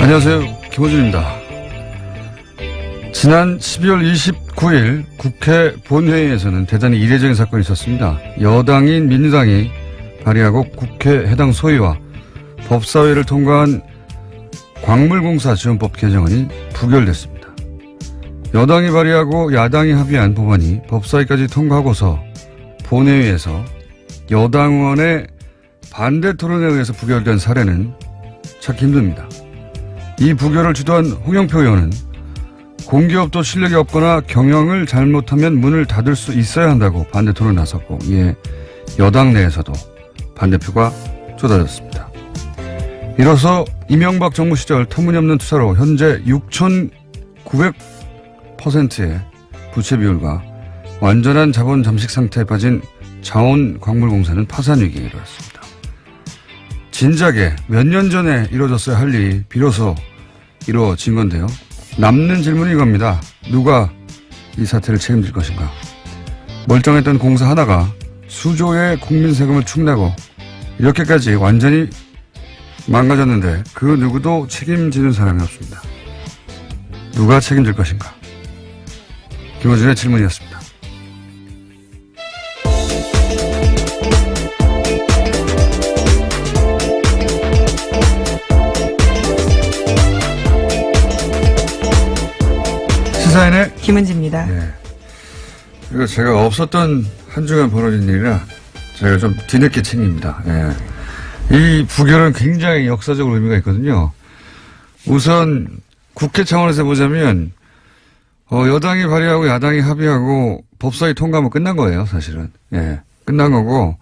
안녕하세요. 김호준입니다. 지난 12월 29일 국회 본회의에서는 대단히 이례적인 사건이 있었습니다. 여당인 민주당이 발의하고 국회 해당 소위와 법사위를 통과한 광물공사 지원법 개정안이 부결됐습니다. 여당이 발의하고 야당이 합의한 법안이 법사위까지 통과하고서 본회의에서 여당 의원의 반대 토론에 의해서 부결된 사례는 찾기 힘듭니다. 이 부결을 주도한 홍영표 의원은 공기업도 실력이 없거나 경영을 잘못하면 문을 닫을 수 있어야 한다고 반대 토론에 나섰고, 이에 여당 내에서도 반대표가 쏟아졌습니다. 이로써 이명박 정부 시절 터무니없는 투자로 현재 6,900%의 부채 비율과 완전한 자본 잠식 상태에 빠진 자원광물공사는 파산 위기에 이르렀습니다. 진작에 몇 년 전에 이루어졌어야 할 일이 비로소 이루어진 건데요. 남는 질문이 이겁니다. 누가 이 사태를 책임질 것인가? 멀쩡했던 공사 하나가 수조의 국민 세금을 축내고 이렇게까지 완전히 망가졌는데 그 누구도 책임지는 사람이 없습니다. 누가 책임질 것인가? 김호준의 질문이었습니다. 시사인의 김은지입니다. 네. 이거 제가 없었던 한 주간 벌어진 일이라 제가 좀 뒤늦게 챙깁니다. 예. 이 부결은 굉장히 역사적으로 의미가 있거든요. 우선 국회 차원에서 보자면 여당이 발의하고 야당이 합의하고 법사위 통과하면 끝난 거예요, 사실은. 예. 끝난 거고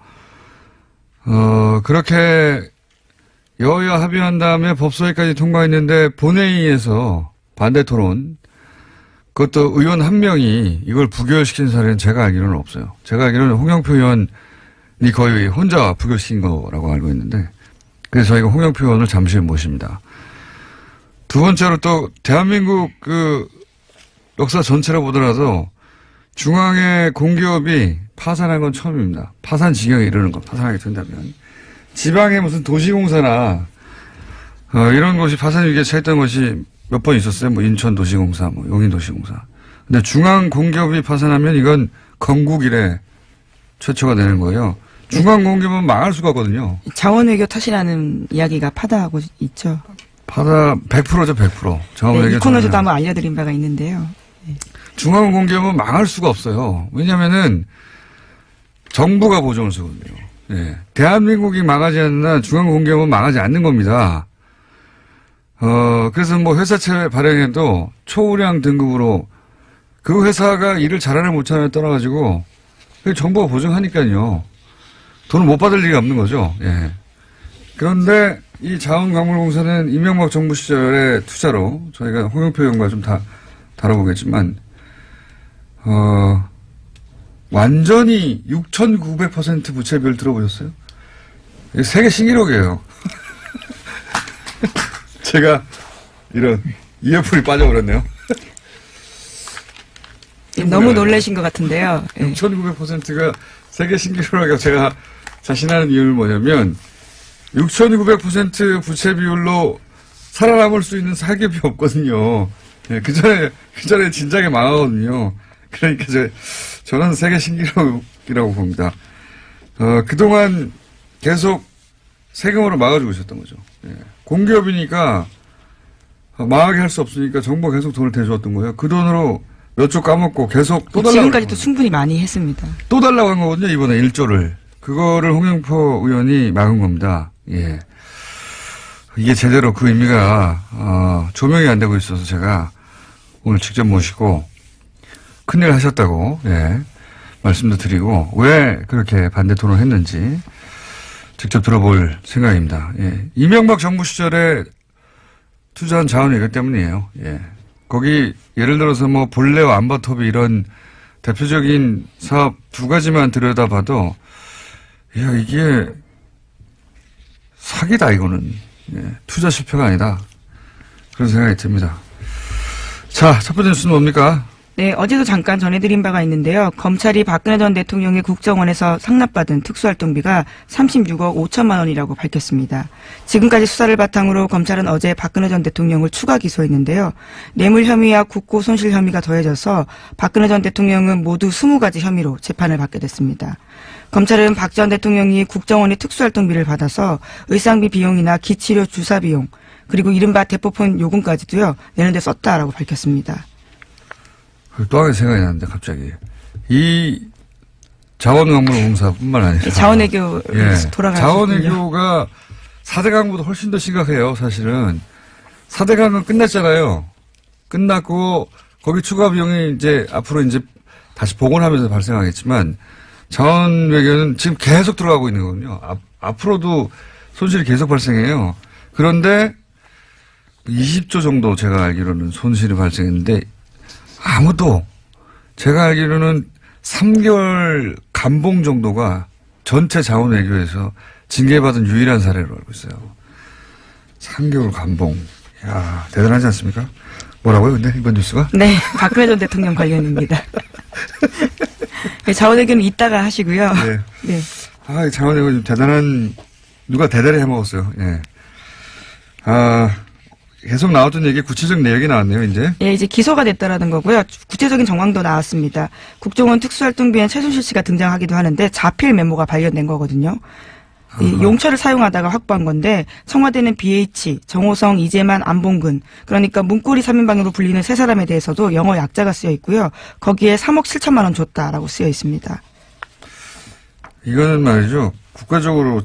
그렇게 여야 합의한 다음에 법사위까지 통과했는데 본회의에서 반대 토론, 그것도 의원 한 명이 이걸 부결시킨 사례는 제가 알기로는 없어요. 제가 알기로는 홍영표 의원이 거의 혼자 부결시킨 거라고 알고 있는데, 그래서 저희가 홍영표 의원을 잠시 모십니다. 두 번째로 또 대한민국 그 역사 전체로 보더라도 중앙의 공기업이 파산한 건 처음입니다. 파산 지경에 이르는 것, 파산하게 된다면. 지방의 무슨 도시공사나 이런 것이 파산 위기에 처했던 것이 몇 번 있었어요. 뭐 인천도시공사, 뭐 용인도시공사. 근데 중앙 공기업이 파산하면 이건 건국 이래 최초가 되는 거예요. 중앙 공기업은 망할 수가 없거든요. 자원외교 탓이라는 이야기가 파다하고 있죠. 파다 100%죠, 100%. 자원외교. 네, 이 코너에서도 한번 알려드린 바가 있는데요. 네. 중앙 공기업은 망할 수가 없어요. 왜냐면은 정부가 보증을 서거든요. 네. 대한민국이 망하지 않는 한 중앙 공기업은 망하지 않는 겁니다. 그래서 뭐 회사채 발행해도 초우량 등급으로 그 회사가 일을 잘하는 못하는 떠나가지고 정부가 보증하니까요. 돈을 못 받을 리가 없는 거죠. 예. 그런데 이 자원광물공사는 이명박 정부 시절의 투자로 저희가 홍영표 의원과 좀 다뤄보겠지만, 완전히 6,900% 부채 비율 들어보셨어요? 이게 세계 신기록이에요. 제가 이런 이어풀이 빠져버렸네요. 너무 놀라신 것 같은데요. 6,900%가 세계 신기록이라고 제가 자신하는 이유는 뭐냐면 6,900% 부채 비율로 살아남을 수 있는 사기업이 없거든요. 예, 그 전에 진작에 망하거든요. 그러니까 저는 세계 신기록이라고 봅니다. 그동안 계속 세금으로 막아주고 있었던 거죠. 예. 공기업이니까 망하게 할 수 없으니까 정부가 계속 돈을 대주었던 거예요. 그 돈으로 몇 조 까먹고 계속 또 달라고. 지금까지도 충분히 많이 했습니다. 또 달라고 한 거거든요, 이번에 1조를. 그거를 홍영표 의원이 막은 겁니다. 예. 이게 제대로 그 의미가, 조명이 안 되고 있어서 제가 오늘 직접 모시고 큰일 하셨다고, 예. 말씀도 드리고, 왜 그렇게 반대 토론을 했는지 직접 들어볼 생각입니다. 예. 이명박 정부 시절에 투자한 자원이 이것 때문이에요. 예. 거기 예를 들어서 뭐 볼레와 안바톱이 이런 대표적인 사업 두 가지만 들여다봐도 야 이게 사기다 이거는. 예. 투자 실패가 아니다. 그런 생각이 듭니다. 자, 첫 번째 뉴스는 뭡니까? 네, 어제도 잠깐 전해드린 바가 있는데요. 검찰이 박근혜 전 대통령의 국정원에서 상납받은 특수활동비가 36억 5천만 원이라고 밝혔습니다. 지금까지 수사를 바탕으로 검찰은 어제 박근혜 전 대통령을 추가 기소했는데요. 뇌물 혐의와 국고 손실 혐의가 더해져서 박근혜 전 대통령은 모두 20가지 혐의로 재판을 받게 됐습니다. 검찰은 박 전 대통령이 국정원의 특수활동비를 받아서 의상비 비용이나 기치료 주사 비용, 그리고 이른바 대포폰 요금까지도요, 내는데 썼다라고 밝혔습니다. 또 한 가지 생각이 나는데 갑자기 이 자원광물공사뿐만 아니라 자원외교 돌아가는 자원외교가 4대 강보다 훨씬 더 심각해요. 사실은 4대 강은 끝났잖아요. 끝났고 거기 추가 비용이 이제 앞으로 이제 다시 복원하면서 발생하겠지만 자원외교는 지금 계속 들어가고 있는 거거든요. 앞으로도 손실이 계속 발생해요. 그런데 20조 정도 제가 알기로는 손실이 발생했는데 아무도 제가 알기로는 3개월 감봉 정도가 전체 자원외교에서 징계받은 유일한 사례로 알고 있어요. 3개월 감봉. 이야, 대단하지 않습니까? 뭐라고요, 근데 이번 뉴스가? 네, 박근혜 전 대통령 관련입니다. 네, 자원외교는 이따가 하시고요. 네. 네. 아, 자원외교 좀 대단한, 누가 대단히 해먹었어요. 예. 계속 나왔던 얘기 구체적 내역이 나왔네요, 이제. 예, 이제 기소가 됐다라는 거고요. 구체적인 정황도 나왔습니다. 국정원 특수활동비엔 최순실 씨가 등장하기도 하는데 자필 메모가 발견된 거거든요. 이 용처를 사용하다가 확보한 건데 청와대는 BH, 정호성, 이재만, 안봉근, 그러니까 문고리 3인방으로 불리는 세 사람에 대해서도 영어 약자가 쓰여 있고요. 거기에 3억 7천만 원 줬다라고 쓰여 있습니다. 이거는 말이죠. 국가적으로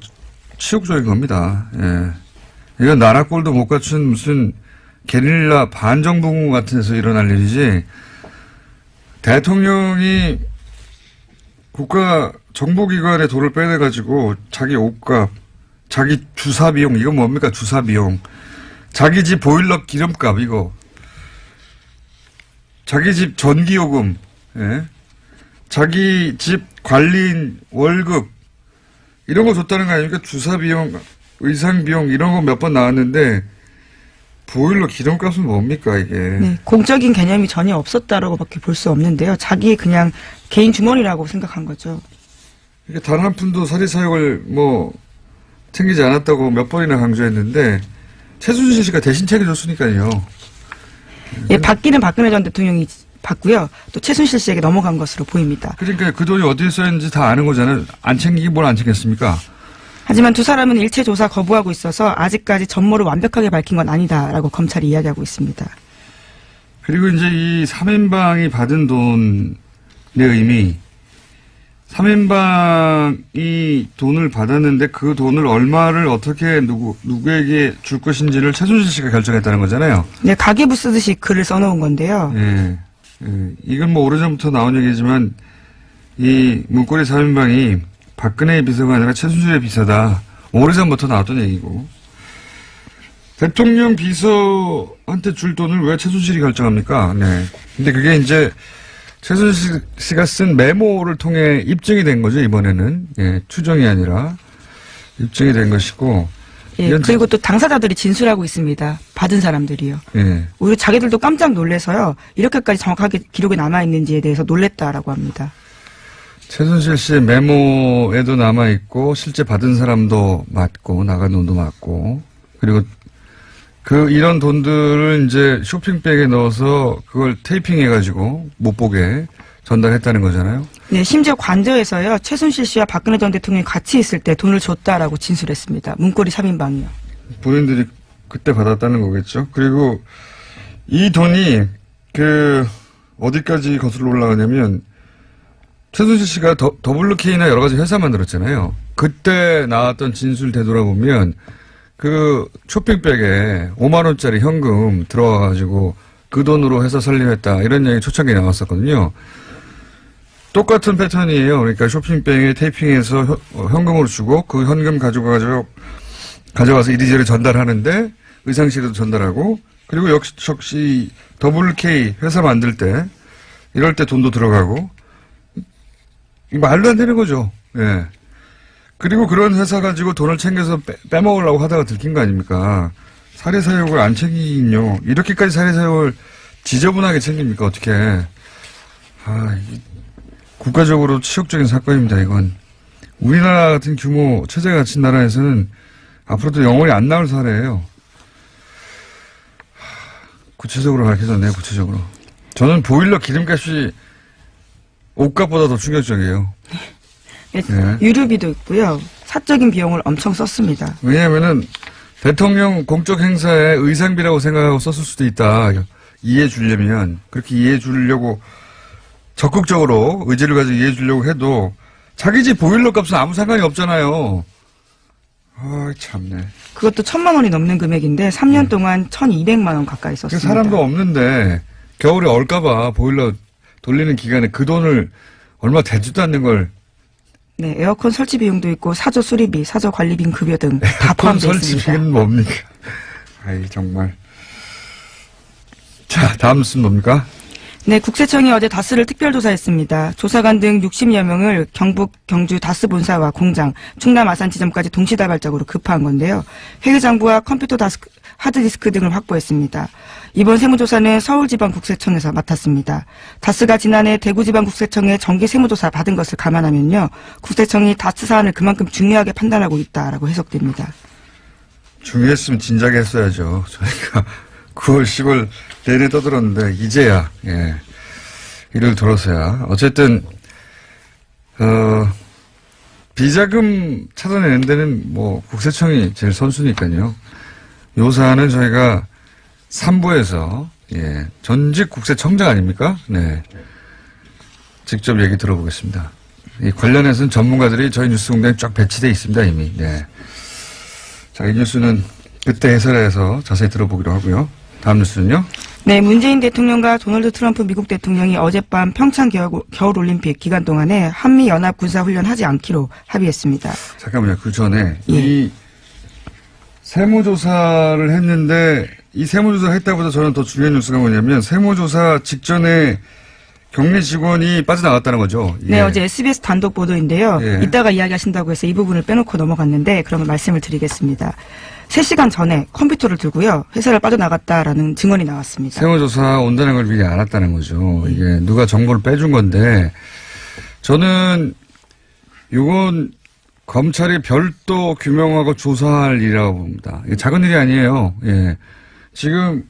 치욕적인 겁니다. 예. 이건 나라 꼴도 못 갖춘 무슨 게릴라 반정부군 같은 데서 일어날 일이지, 대통령이 국가 정보기관에 돈을 빼내가지고 자기 옷값, 자기 주사비용, 이건 뭡니까? 주사비용. 자기 집 보일러 기름값, 이거. 자기 집 전기요금, 예? 자기 집 관리인 월급, 이런 거 줬다는 거 아닙니까? 주사비용, 의상비용, 이런 거 몇 번 나왔는데, 보일러 기름값은 뭡니까, 이게. 네, 공적인 개념이 전혀 없었다라고밖에 볼 수 없는데요. 자기 그냥 개인 주머니라고 생각한 거죠. 이게 단 한 푼도 사리사욕을 챙기지 않았다고 몇 번이나 강조했는데, 최순실 씨가 대신 챙겨줬으니까요. 예, 받기는 박근혜 전 대통령이 받고요. 또 최순실 씨에게 넘어간 것으로 보입니다. 그러니까 그 돈이 어디에 써있는지 다 아는 거잖아요. 안 챙기긴 뭘 안 챙겼습니까? 하지만 두 사람은 일체 조사 거부하고 있어서 아직까지 전모를 완벽하게 밝힌 건 아니다라고 검찰이 이야기하고 있습니다. 그리고 이제 이 3인방이 받은 돈의 의미, 3인방이 돈을 받았는데 그 돈을 얼마를 어떻게 누구에게 줄 것인지를 최순실 씨가 결정했다는 거잖아요. 네, 가계부 쓰듯이 글을 써놓은 건데요. 예. 이건 오래전부터 나온 얘기지만 이 문고리 3인방이 박근혜의 비서가 아니라 최순실의 비서다. 오래전부터 나왔던 얘기고. 대통령 비서한테 줄 돈을 왜 최순실이 결정합니까? 네. 근데 그게 이제 최순실 씨가 쓴 메모를 통해 입증이 된 거죠, 이번에는. 예, 추정이 아니라 입증이 된 것이고. 예, 그리고 또 당사자들이 진술하고 있습니다. 받은 사람들이요. 예. 오히려 자기들도 깜짝 놀라서요. 이렇게까지 정확하게 기록이 남아있는지에 대해서 놀랬다라고 합니다. 최순실 씨의 메모에도 남아있고, 실제 받은 사람도 맞고, 나간 돈도 맞고, 그리고 이런 돈들을 이제 쇼핑백에 넣어서 그걸 테이핑해가지고 못 보게 전달했다는 거잖아요. 네, 심지어 관저에서요. 최순실 씨와 박근혜 전 대통령이 같이 있을 때 돈을 줬다라고 진술했습니다. 문고리 3인방이요. 본인들이 그때 받았다는 거겠죠. 그리고 이 돈이 어디까지 거슬러 올라가냐면 최순실 씨가 WK나 여러 가지 회사 만들었잖아요. 그때 나왔던 진술 되돌아보면 쇼핑백에 5만원짜리 현금 들어와가지고 그 돈으로 회사 설립했다. 이런 얘기 초창기에 나왔었거든요. 똑같은 패턴이에요. 그러니까 쇼핑백에 테이핑해서 현금으로 주고 그 현금 가져가서 이리저리 전달하는데 의상실에도 전달하고 그리고 역시 WK 회사 만들 때 이럴 때 돈도 들어가고 말도 안 되는 거죠. 예. 그리고 그런 회사 가지고 돈을 챙겨서 빼먹으려고 하다가 들킨 거 아닙니까? 사리사욕을 안 챙기긴요. 이렇게까지 사리사욕을 지저분하게 챙깁니까? 어떻게. 국가적으로 치욕적인 사건입니다, 이건. 우리나라 같은 규모, 체제가 갖춘 나라에서는 앞으로도 영원히 안 나올 사례예요. 구체적으로 밝혀졌네요, 구체적으로. 저는 보일러 기름값이 옷값보다 더 충격적이에요. 네. 유류비도 있고요. 사적인 비용을 엄청 썼습니다. 왜냐하면은 대통령 공적 행사에 의상비라고 생각하고 썼을 수도 있다. 이해해 주려면 그렇게 이해해 주려고 적극적으로 의지를 가지고 이해해 주려고 해도 자기 집 보일러 값은 아무 상관이 없잖아요. 참네. 그것도 1,000만 원이 넘는 금액인데 3년 동안 1,200만 원 가까이 썼습니다. 사람도 없는데 겨울에 얼까봐 보일러 돌리는 기간에 그 돈을 얼마 되지도 않는 걸. 네, 에어컨 설치 비용도 있고 사저 수리비, 사저 관리비 급여 등 다 포함되어 있습니다. 설치비는 뭡니까? 정말. 자, 다음 뉴스는 뭡니까? 네, 국세청이 어제 다스를 특별조사했습니다. 조사관 등 60여 명을 경북, 경주 다스 본사와 공장, 충남 아산 지점까지 동시다발적으로 급파한 건데요. 회계장부와 컴퓨터 하드디스크 등을 확보했습니다. 이번 세무조사는 서울지방국세청에서 맡았습니다. 다스가 지난해 대구지방국세청에 정기 세무조사 받은 것을 감안하면요. 국세청이 다스 사안을 그만큼 중요하게 판단하고 있다라고 해석됩니다. 중요했으면 진작에 했어야죠. 저희가 9월, 10월 내내 떠들었는데 이제야 이를 들어서야 어쨌든 비자금 찾아내는 데는 뭐 국세청이 제일 선수니까요. 요 사안은 저희가 3부에서 전직 국세청장 아닙니까? 네. 직접 얘기 들어보겠습니다. 이 관련해서는 전문가들이 저희 뉴스 공장에 쫙 배치되어 있습니다, 이미. 네. 자, 이 뉴스는 그때 해설해서 자세히 들어보기로 하고요. 다음 뉴스는요? 네, 문재인 대통령과 도널드 트럼프 미국 대통령이 어젯밤 평창 겨울올림픽 기간 동안에 한미연합 군사훈련 하지 않기로 합의했습니다. 잠깐만요. 그 전에 이 세무조사를 했는데 이 세무조사를 했다보다 저는 더 중요한 뉴스가 뭐냐면 세무조사 직전에 격리 직원이 빠져나갔다는 거죠. 네, 어제 SBS 단독 보도인데요. 이따가 이야기하신다고 해서 이 부분을 빼놓고 넘어갔는데 그러면 말씀을 드리겠습니다. 3시간 전에 컴퓨터를 들고요. 회사를 빠져나갔다라는 증언이 나왔습니다. 세무조사 온다는 걸 미리 알았다는 거죠. 이게 누가 정보를 빼준 건데 저는 이건 검찰이 별도 규명하고 조사할 일이라고 봅니다. 이게 작은 일이 아니에요. 지금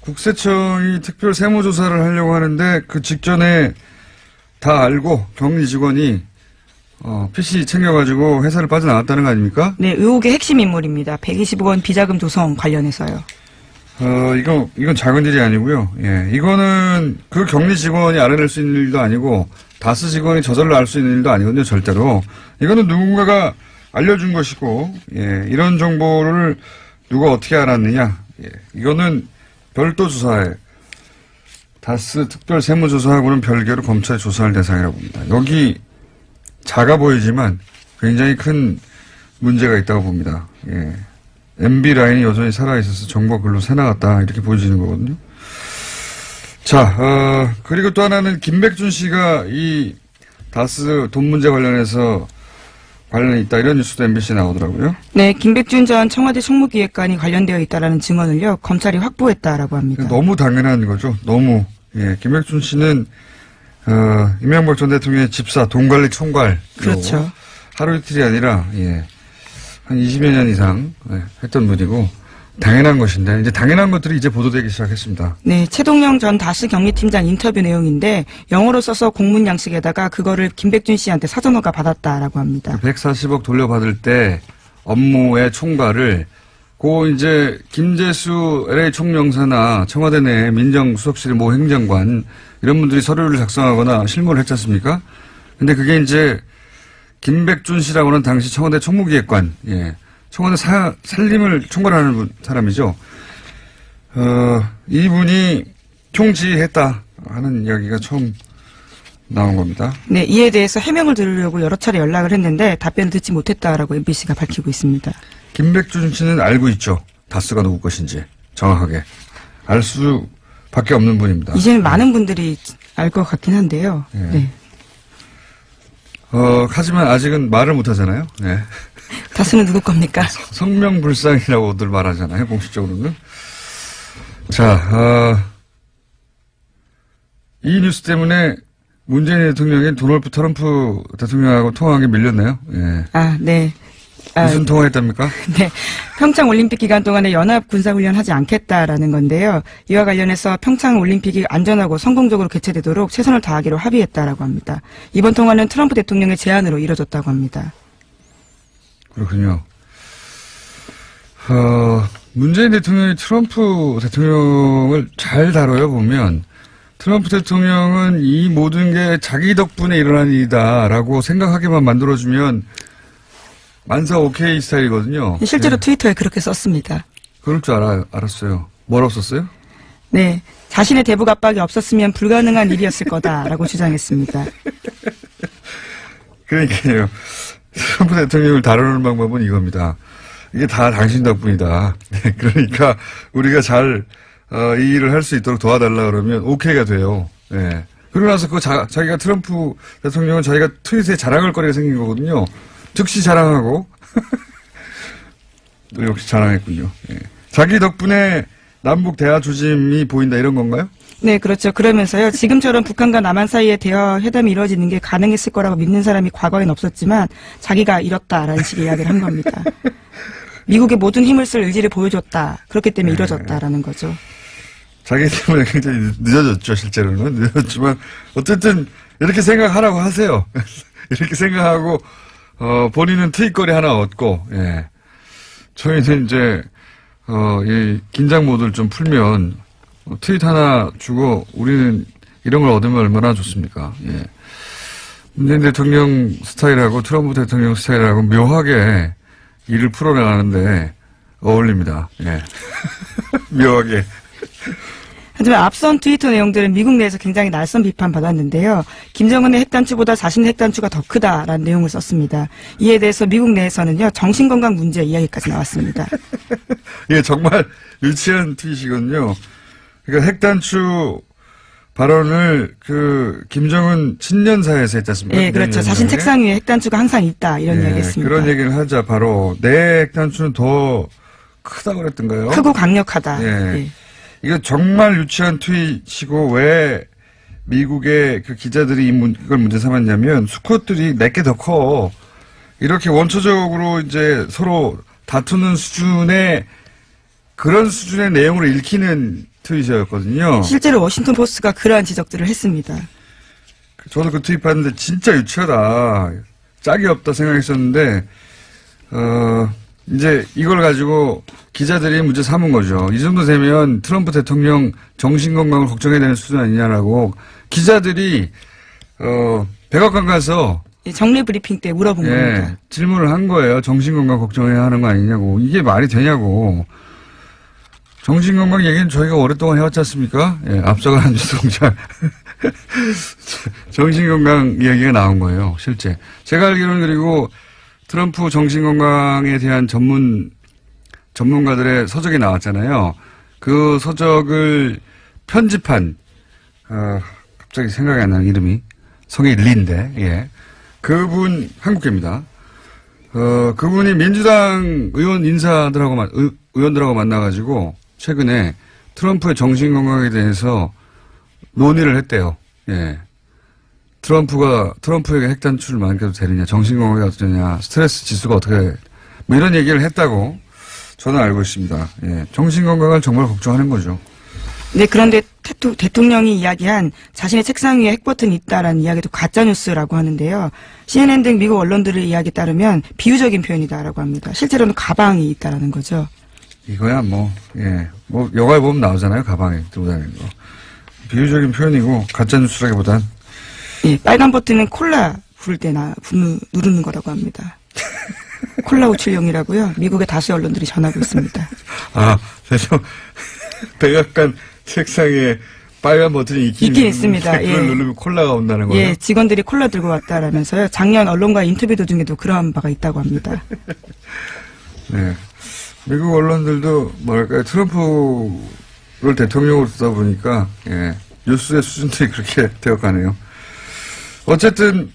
국세청이 특별 세무조사를 하려고 하는데 그 직전에 다 알고 격리 직원이 PC 챙겨가지고 회사를 빠져나갔다는 거 아닙니까? 네, 의혹의 핵심 인물입니다. 120억 원 비자금 조성 관련해서요. 이건 작은 일이 아니고요. 이거는 그 격리 직원이 알아낼 수 있는 일도 아니고 다스 직원이 저절로 알 수 있는 일도 아니거든요, 절대로. 이거는 누군가가 알려준 것이고, 이런 정보를 누가 어떻게 알았느냐. 이거는 별도 조사에 다스 특별 세무조사하고는 별개로 검찰이 조사할 대상이라고 봅니다. 여기 작아 보이지만 굉장히 큰 문제가 있다고 봅니다. MB 라인이 여전히 살아있어서 정보가 글로 새나갔다 이렇게 보여지는 거거든요. 자, 그리고 또 하나는 김백준 씨가 이 다스 돈 문제 관련해서 관련이 있다 이런 뉴스도 MBC에 나오더라고요. 네, 김백준 전 청와대 총무기획관이 관련되어 있다라는 증언을요 검찰이 확보했다라고 합니다. 너무 당연한 거죠. 너무. 김백준 씨는 이명박 전 대통령의 집사 돈관리 총괄. 그렇죠. 하루 이틀이 아니라 한 20여 년 이상 했던 분이고 당연한 것인데 이제 당연한 것들이 이제 보도되기 시작했습니다. 네, 최동영 전 다스 격리팀장 인터뷰 내용인데 영어로 써서 공문 양식에다가 그거를 김백준 씨한테 사전허가 받았다라고 합니다. 140억 돌려받을 때 업무의 총괄을 이제 김재수 LA 총영사나 청와대 내 민정수석실 모 행정관 이런 분들이 서류를 작성하거나 실무를 했지 않습니까? 근데 그게 이제 김백준 씨라고는 당시 청와대 총무기획관, 청와대 살림을 총괄하는 사람이죠. 이분이 총지했다 하는 이야기가 처음 나온 겁니다. 네, 이에 대해서 해명을 들으려고 여러 차례 연락을 했는데 답변을 듣지 못했다라고 MBC가 밝히고 있습니다. 김백준 씨는 알고 있죠. 다스가 누구 것인지 정확하게 알 수밖에 없는 분입니다. 이제는 많은 분들이 알 것 같긴 한데요. 네. 하지만 아직은 말을 못 하잖아요. 네. 다스는 누구 겁니까? 성명불상이라고들 말하잖아요. 공식적으로는. 자, 이 뉴스 때문에 문재인 대통령이 도널드 트럼프 대통령하고 통화한 게 밀렸네요. 예. 네. 무슨 통화했답니까? 네. 평창 올림픽 기간 동안에 연합 군사훈련 하지 않겠다라는 건데요. 이와 관련해서 평창 올림픽이 안전하고 성공적으로 개최되도록 최선을 다하기로 합의했다라고 합니다. 이번 통화는 트럼프 대통령의 제안으로 이뤄졌다고 합니다. 그렇군요. 문재인 대통령이 트럼프 대통령을 잘 다뤄요, 보면. 트럼프 대통령은 이 모든 게 자기 덕분에 일어난 일이다라고 생각하게만 만들어주면 만사 오케이 스타일이거든요. 실제로 네. 트위터에 그렇게 썼습니다. 그럴 줄 알았어요. 뭐라고 썼어요? 네. 자신의 대북 압박이 없었으면 불가능한 일이었을 거다라고 주장했습니다. 그러니까요. 트럼프 대통령을 다루는 방법은 이겁니다. 이게 다 당신 덕분이다. 네, 그러니까 우리가 잘 이 일을 할 수 있도록 도와달라 그러면 오케이가 돼요. 네. 그러고 나서 자기가 트럼프 대통령은 자기가 트윗에 자랑할 거리가 생긴 거거든요. 즉시 자랑하고 또 역시 자랑했군요. 네. 자기 덕분에 남북 대화 조짐이 보인다 이런 건가요? 네, 그렇죠. 그러면서요. 지금처럼 북한과 남한 사이에 대화 회담이 이루어지는 게 가능했을 거라고 믿는 사람이 과거엔 없었지만 자기가 이뤘다라는 식의 이야기를 한 겁니다. 미국의 모든 힘을 쓸 의지를 보여줬다. 그렇기 때문에 이뤄졌다라는 거죠. 자기 때문에 굉장히 늦어졌죠, 실제로는. 늦어졌지만, 어쨌든, 이렇게 생각하라고 하세요. 이렇게 생각하고, 본인은 트윗거리 하나 얻고, 예. 저희는 이제, 이 긴장 모드를 좀 풀면, 트윗 하나 주고, 우리는 이런 걸 얻으면 얼마나 좋습니까? 예. 문재인 대통령 스타일하고 트럼프 대통령 스타일하고 묘하게 일을 풀어나가는데 어울립니다. 예. 묘하게. 하지만 앞선 트위터 내용들은 미국 내에서 굉장히 날선 비판받았는데요. 김정은의 핵단추보다 자신의 핵단추가 더 크다라는 내용을 썼습니다. 이에 대해서 미국 내에서는요. 정신건강 문제 이야기까지 나왔습니다. 이게 정말 유치한 트윗이거든요. 그러니까 핵단추 발언을 김정은 친년사에서 했지 않습니까? 네, 그렇죠. 자신 책상 위에 핵단추가 항상 있다 이런 이야기 했습니다. 그런 얘기를 하자 바로 내 핵단추는 더 크다고 그랬던가요? 크고 강력하다. 예. 네. 이거 정말 유치한 트윗이고 왜 미국의 그 기자들이 이걸 문제 삼았냐면 수컷들이 내게 더 커. 이렇게 원초적으로 이제 서로 다투는 수준의 그런 수준의 내용을 읽히는 트윗이었거든요. 실제로 워싱턴 포스트가 그러한 지적들을 했습니다. 저도 그 트윗 봤는데 진짜 유치하다. 짝이 없다 생각했었는데 이제 이걸 가지고 기자들이 문제 삼은 거죠. 이 정도 되면 트럼프 대통령 정신건강을 걱정해야 되는 수준 아니냐라고 기자들이 백악관 가서 정례 브리핑 때 물어본 겁니다. 질문을 한 거예요. 정신건강 걱정해야 하는 거 아니냐고. 이게 말이 되냐고. 정신건강 얘기는 저희가 오랫동안 해왔지 않습니까? 예, 앞서가는 주동자. 정신건강 이야기가 나온 거예요. 실제. 제가 알기로는 그리고 트럼프 정신건강에 대한 전문가들의 서적이 나왔잖아요. 그 서적을 편집한, 갑자기 생각이 안 나는 이름이. 성이 린데, 예. 그분, 한국계입니다. 그분이 민주당 의원들하고 만나가지고, 최근에 트럼프의 정신건강에 대해서 논의를 했대요. 예. 트럼프에게 핵단추를 만들어도 되느냐, 정신건강이 어떠냐, 스트레스 지수가 어떻게, 뭐 이런 얘기를 했다고 저는 알고 있습니다. 예. 정신건강을 정말 걱정하는 거죠. 네, 그런데 대통령이 이야기한 자신의 책상 위에 핵버튼이 있다라는 이야기도 가짜뉴스라고 하는데요. CNN 등 미국 언론들의 이야기에 따르면 비유적인 표현이다라고 합니다. 실제로는 가방이 있다라는 거죠. 이거야 영화에 보면 나오잖아요. 가방에 들고 다니는 거. 비유적인 표현이고 가짜뉴스라기보단. 예, 빨간 버튼은 콜라 부를 때 누르는 거라고 합니다. 콜라 우출용이라고요. 미국의 다수 언론들이 전하고 있습니다. 그래서 백악관 책상에 빨간 버튼이 있긴 있습니다. 그걸 누르면 콜라가 온다는 거예요. 예, 직원들이 콜라 들고 왔다라면서요. 작년 언론과 인터뷰 도중에도 그러한 바가 있다고 합니다. 네. 미국 언론들도 트럼프를 대통령으로 쓰다 보니까 뉴스의 수준들이 그렇게 되어가네요. 어쨌든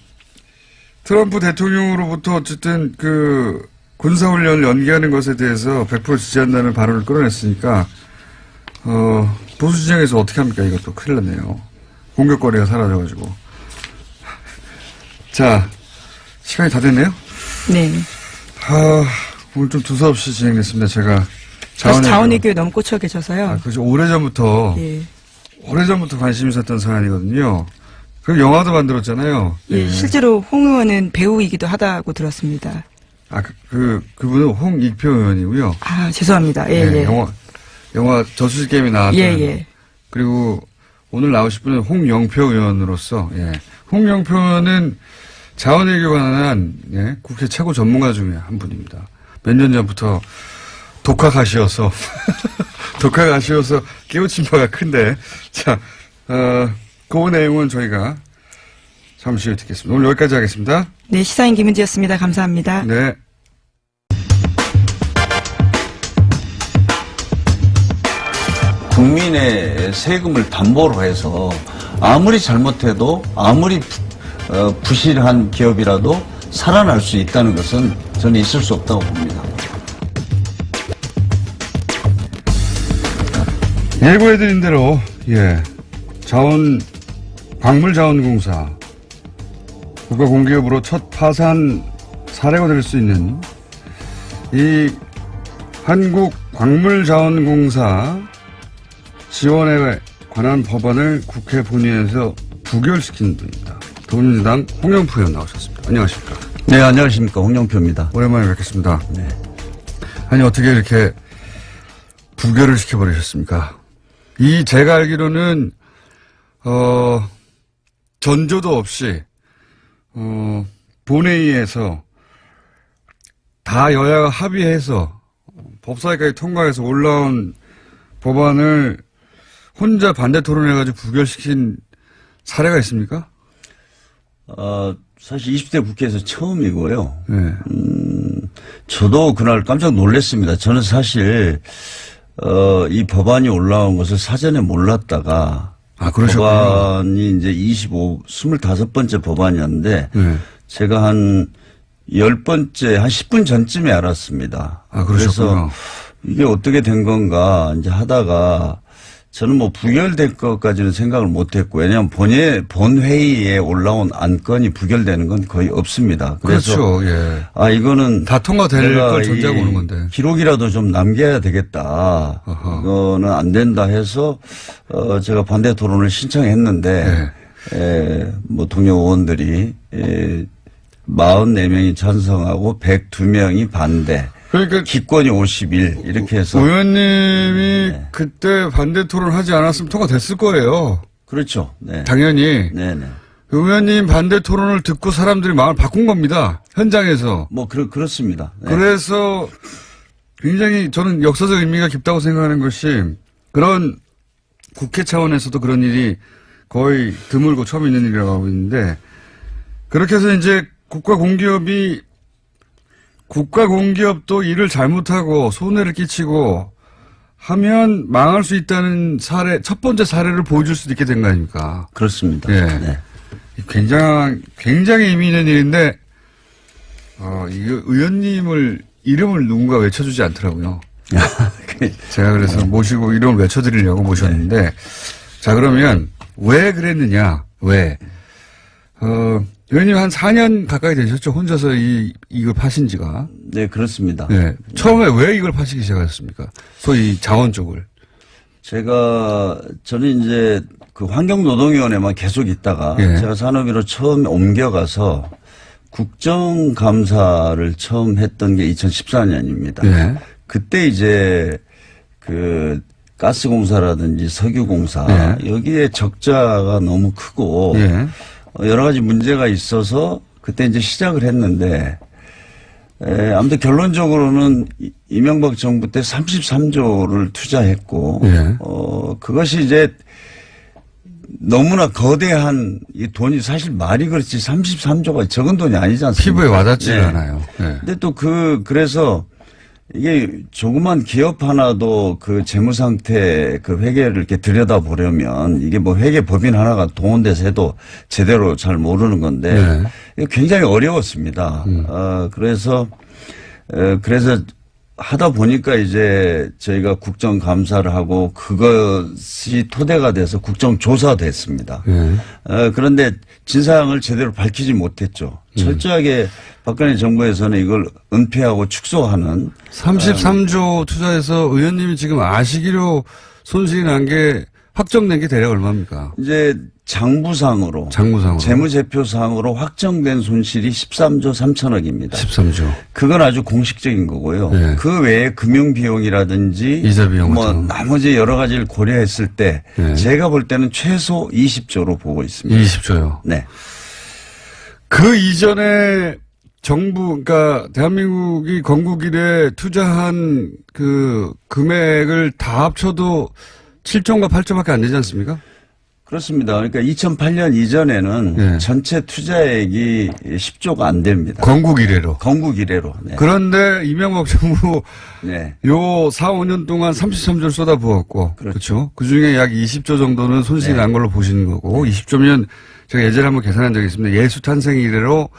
트럼프 대통령으로부터 어쨌든 그 군사훈련을 연기하는 것에 대해서 100% 지지한다는 발언을 끌어냈으니까 보수 진영에서 어떻게 합니까? 이것도 큰일 났네요. 공격거리가 사라져가지고. 자, 시간이 다 됐네요. 네. 오늘 좀 두서없이 진행됐습니다. 제가 사실 자원외교에 너무 꽂혀 계셔서요. 그죠. 오래전부터 예. 관심이 있었던 사안이거든요. 그리고 영화도 만들었잖아요. 예, 실제로 홍 의원은 배우이기도 하다고 들었습니다. 그분은 홍익표 의원이고요. 아, 죄송합니다. 예, 네, 예. 영화 저수지 게임에 나왔던. 예, 예. 그리고 오늘 나오실 분은 홍영표 의원으로서, 예. 홍영표 의원은 자원외교 관한, 예, 국회 최고 전문가 중에 한 분입니다. 몇 년 전부터 독학하시어서 깨우친 바가 큰데, 자, 그 내용은 저희가 잠시 후에 듣겠습니다. 오늘 여기까지 하겠습니다. 네, 시사인 김은지였습니다. 감사합니다. 네. 국민의 세금을 담보로 해서 아무리 잘못해도 아무리 부실한 기업이라도 살아날 수 있다는 것은 저는 있을 수 없다고 봅니다. 예고해드린 대로, 예, 광물자원공사, 국가공기업으로 첫 파산 사례가 될 수 있는 이 한국광물자원공사 지원에 관한 법안을 국회 본회의에서 부결시킨 분입니다. 더불어민주당 홍영표 의원 나오셨습니다. 안녕하십니까? 네, 안녕하십니까. 홍영표입니다. 오랜만에 뵙겠습니다. 네. 아니, 어떻게 이렇게 부결을 시켜버리셨습니까? 제가 알기로는, 전조도 없이, 본회의에서 다 여야가 합의해서 법사위까지 통과해서 올라온 법안을 혼자 반대 토론해가지고 부결시킨 사례가 있습니까? 사실 20대 국회에서 처음이고요. 네. 저도 그날 깜짝 놀랐습니다. 저는 사실, 이 법안이 올라온 것을 사전에 몰랐다가. 그러셨군요. 법안이 이제 25번째 법안이었는데. 네. 제가 한 10번째, 한 10분 전쯤에 알았습니다. 그러셨군요. 그래서 이게 어떻게 된 건가 이제 하다가 저는 뭐 부결될 것까지는 생각을 못 했고, 왜냐하면 본회의에 올라온 안건이 부결되는 건 거의 없습니다. 그래서 그렇죠, 예. 이거는 다 통과될 걸 존재하고 오는 건데. 기록이라도 좀 남겨야 되겠다. 어허. 이거는 안 된다 해서, 제가 반대 토론을 신청했는데, 뭐 동료 의원들이, 44명이 찬성하고 102명이 반대. 그러니까 기권이 51 이렇게 해서 의원님이 그때 반대 토론하지 않았으면 통과됐을 거예요. 그렇죠. 네. 당연히 네네. 의원님 반대 토론을 듣고 사람들이 마음을 바꾼 겁니다. 현장에서. 뭐 그렇습니다. 네. 그래서 굉장히 저는 역사적 의미가 깊다고 생각하는 것이 국회 차원에서도 그런 일이 거의 드물고 처음 있는 일이라고 하고 있는데 그렇게 해서 이제 국가공기업도 일을 잘못하고 손해를 끼치고 하면 망할 수 있다는 첫 번째 사례를 보여줄 수도 있게 된 거 아닙니까? 그렇습니다. 예. 네. 굉장히 의미 있는 일인데, 이거 이름을 누군가 외쳐주지 않더라고요. 제가 그래서 모시고 이름을 외쳐드리려고 모셨는데, 자, 그러면 왜 그랬느냐, 의원님 한 4년 가까이 되셨죠? 혼자서 이걸 파신 지가. 네, 그렇습니다. 네. 처음에 왜 이걸 파시기 시작하셨습니까? 소위 자원 쪽을. 저는 이제 그 환경노동위원회만 계속 있다가 제가 산업위로 처음 옮겨가서 국정감사를 처음 했던 게 2014년입니다. 그때 이제 그 가스공사라든지 석유공사 여기에 적자가 너무 크고 여러 가지 문제가 있어서 그때 이제 시작을 했는데 아무튼 결론적으로는 이명박 정부 때 33조를 투자했고 그것이 이제 너무나 거대한 이 돈이 사실 말이 그렇지 33조가 적은 돈이 아니지 않습니까? 피부에 와닿지가 않아요. 근데 또 그래서 이게 조그만 기업 하나도 그 재무 상태 그 회계를 이렇게 들여다보려면 이게 뭐 회계 법인 하나가 동원돼서 해도 제대로 잘 모르는 건데 굉장히 어려웠습니다. 그래서 하다 보니까 이제 저희가 국정감사를 하고 그것이 토대가 돼서 국정조사됐습니다. 그런데 진상을 제대로 밝히지 못했죠. 철저하게 박근혜 정부에서는 이걸 은폐하고 축소하는 33조 투자해서 의원님이 지금 아시기로 손실이 난 게 확정된 게 대략 얼마입니까? 이제 장부상으로 재무제표상으로 확정된 손실이 13조 3천억입니다. 13조. 그건 아주 공식적인 거고요. 네. 그 외에 금융비용이라든지 이자 비용 뭐 같은 거. 나머지 여러 가지를 고려했을 때 네. 제가 볼 때는 최소 20조로 보고 있습니다. 20조요. 네. 그 이전에 정부, 그러니까 대한민국이 건국 이래 투자한 그 금액을 다 합쳐도 7조인가 8조밖에 안 되지 않습니까? 그렇습니다. 그러니까 2008년 이전에는 네. 전체 투자액이 10조가 안 됩니다. 건국 이래로. 건국 이래로. 네. 그런데 이명박 정부 네. 요 4, 5년 동안 33조를 쏟아부었고. 그렇죠. 그 중에 약 20조 정도는 손실이 난 걸로 보시는 거고. 20조면 제가 예전에 한번 계산한 적이 있습니다. 예수 탄생 이래로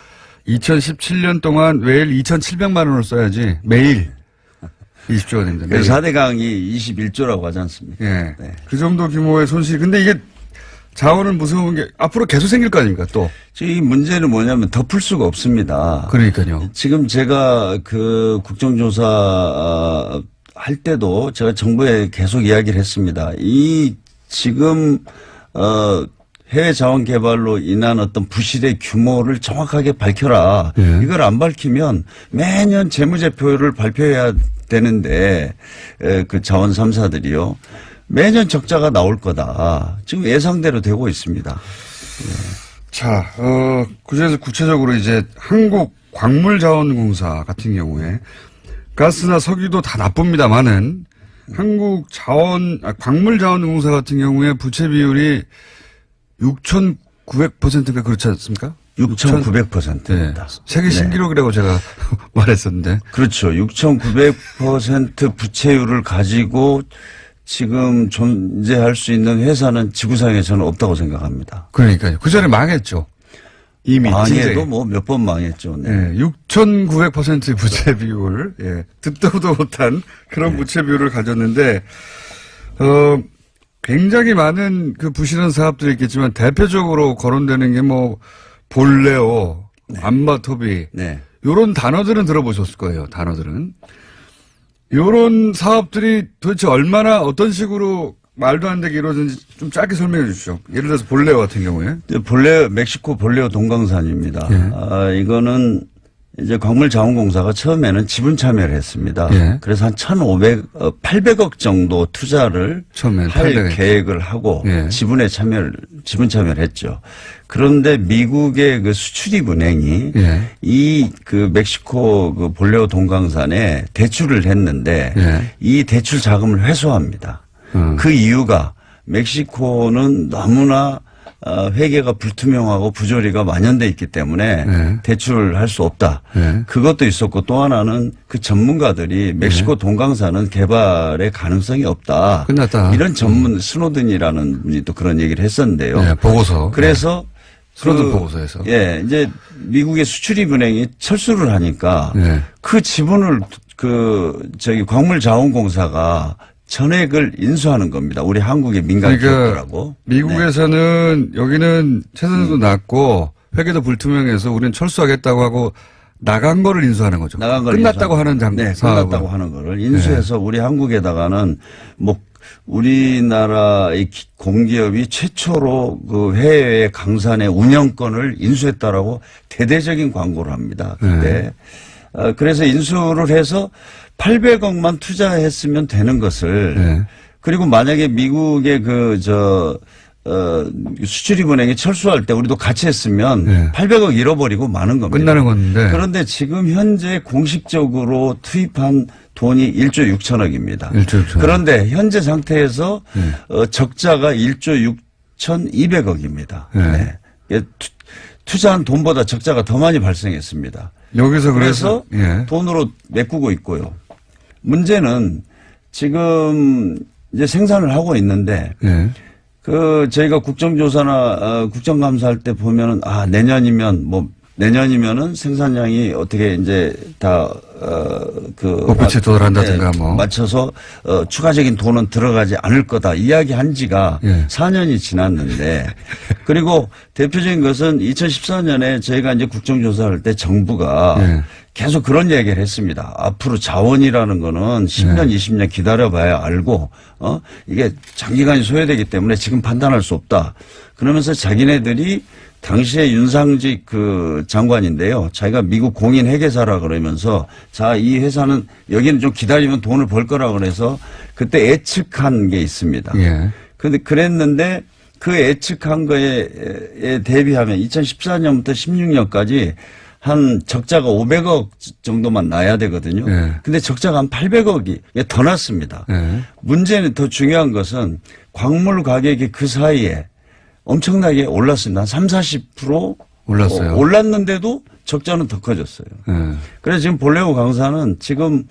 2017년 동안 매일 2,700만 원을 써야지 매일 20조가 됩니다. 매일. 4대강이 21조라고 하지 않습니까? 예. 네. 그 정도 규모의 손실. 근데 이게 자원은 무서운 게 앞으로 계속 생길 거 아닙니까 또. 지금 이 문제는 뭐냐면 덮을 수가 없습니다. 그러니까요. 지금 제가 그 국정조사 할 때도 제가 정부에 계속 이야기를 했습니다. 이 지금 해외 자원 개발로 인한 어떤 부실의 규모를 정확하게 밝혀라. 예. 이걸 안 밝히면 매년 재무제표를 발표해야 되는데 그 자원 3사들이요. 매년 적자가 나올 거다. 지금 예상대로 되고 있습니다. 자, 그중에서 구체적으로 이제 한국광물자원공사 같은 경우에 가스나 석유도 다 나쁩니다만은 광물자원공사 같은 경우에 부채 비율이 6,900%가 그렇지 않습니까? 6,900%입니다. 세계 신기록이라고 제가 말했었는데. 그렇죠. 6,900% 부채율을 가지고 지금 존재할 수 있는 회사는 지구상에 저는 없다고 생각합니다. 그러니까요. 그 전에 망했죠. 이미. 망해도 뭐 몇 번 망했죠. 네. 6,900%의 부채 비율. 예. 듣도 못한 그런 부채 비율을 가졌는데, 굉장히 많은 그 부실한 사업들이 있겠지만 대표적으로 거론되는 게 뭐 볼레오, 안마토비, 요런 단어들은 들어보셨을 거예요. 단어들은. 요런 사업들이 도대체 얼마나 어떤 식으로 말도 안 되게 이루어졌는지 좀 짧게 설명해 주시죠. 예를 들어서 볼레오 같은 경우에. 멕시코 볼레오 동강산입니다. 이거는 이제 광물자원공사가 처음에는 지분 참여를 했습니다. 그래서 한 800억 정도 투자를 처음에 할 800억. 계획을 하고 지분 참여를 했죠. 그런데 미국의 그 수출입은행이 이 그 멕시코 그 볼레오 동강산에 대출을 했는데 이 대출 자금을 회수합니다. 그 이유가 멕시코는 너무나 회계가 불투명하고 부조리가 만연돼 있기 때문에 대출을 할 수 없다. 그것도 있었고 또 하나는 그 전문가들이 멕시코 동강산은 개발의 가능성이 없다. 끝났다. 이런 전문 스노든이라는 분이 또 그런 얘기를 했었는데요. 네, 보고서. 그래서 스노든 보고서에서. 예, 이제 미국의 수출입은행이 철수를 하니까 그 지분을 광물자원공사가 전액을 인수하는 겁니다. 우리 한국의 민간 기업들하고. 미국에서는 여기는 채선도 낮고 회계도 불투명해서 우리는 철수하겠다고 하고 나간 거를 인수하는 거죠. 나간 걸 끝났다고 하는 네, 끝났다고 하는 거를 인수해서 우리 한국에다가는 뭐 우리나라의 공기업이 최초로 그 해외 강산의 운영권을 인수했다라고 대대적인 광고를 합니다. 그때. 그래서 인수를 해서 800억만 투자했으면 되는 것을 그리고 만약에 미국의 수출입은행이 철수할 때 우리도 같이 했으면 800억 잃어버리고 마는 겁니다. 끝나는 건데. 그런데 지금 현재 공식적으로 투입한 돈이 1조 6천억입니다. 1조 6천억. 그런데 현재 상태에서 적자가 1조 6,200억입니다. 투자한 돈보다 적자가 더 많이 발생했습니다. 여기서 그래서 돈으로 메꾸고 있고요. 문제는 지금 이제 생산을 하고 있는데 저희가 국정조사나 국정감사할 때 보면은 내년이면 뭐 내년이면은 생산량이 어떻게 이제 다, 목표치에 도달한다든가 뭐. 맞춰서, 추가적인 돈은 들어가지 않을 거다 이야기한 지가 예. 4년이 지났는데 그리고 대표적인 것은 2014년에 저희가 이제 국정조사할 때 정부가 예. 계속 그런 얘기를 했습니다. 앞으로 자원이라는 거는 10년, 20년 기다려봐야 알고, 이게 장기간이 소요되기 때문에 지금 판단할 수 없다. 그러면서 자기네들이 당시에 윤상직 그 장관인데요. 자기가 미국 공인 회계사라 그러면서 자, 이 회사는 여기는 좀 기다리면 돈을 벌 거라 그래서 그때 예측한 게 있습니다. 예. 그런데 그랬는데 그 예측한 거에 대비하면 2014년부터 16년까지 한 적자가 500억 정도만 나야 되거든요. 예. 근데 적자가 한 800억이 더 났습니다. 예. 문제는 더 중요한 것은 광물 가격이 그 사이에 엄청나게 올랐습니다. 한 30-40% 올랐어요. 올랐는데도 적자는 더 커졌어요. 예. 그래서 지금 볼레오 강사는 지금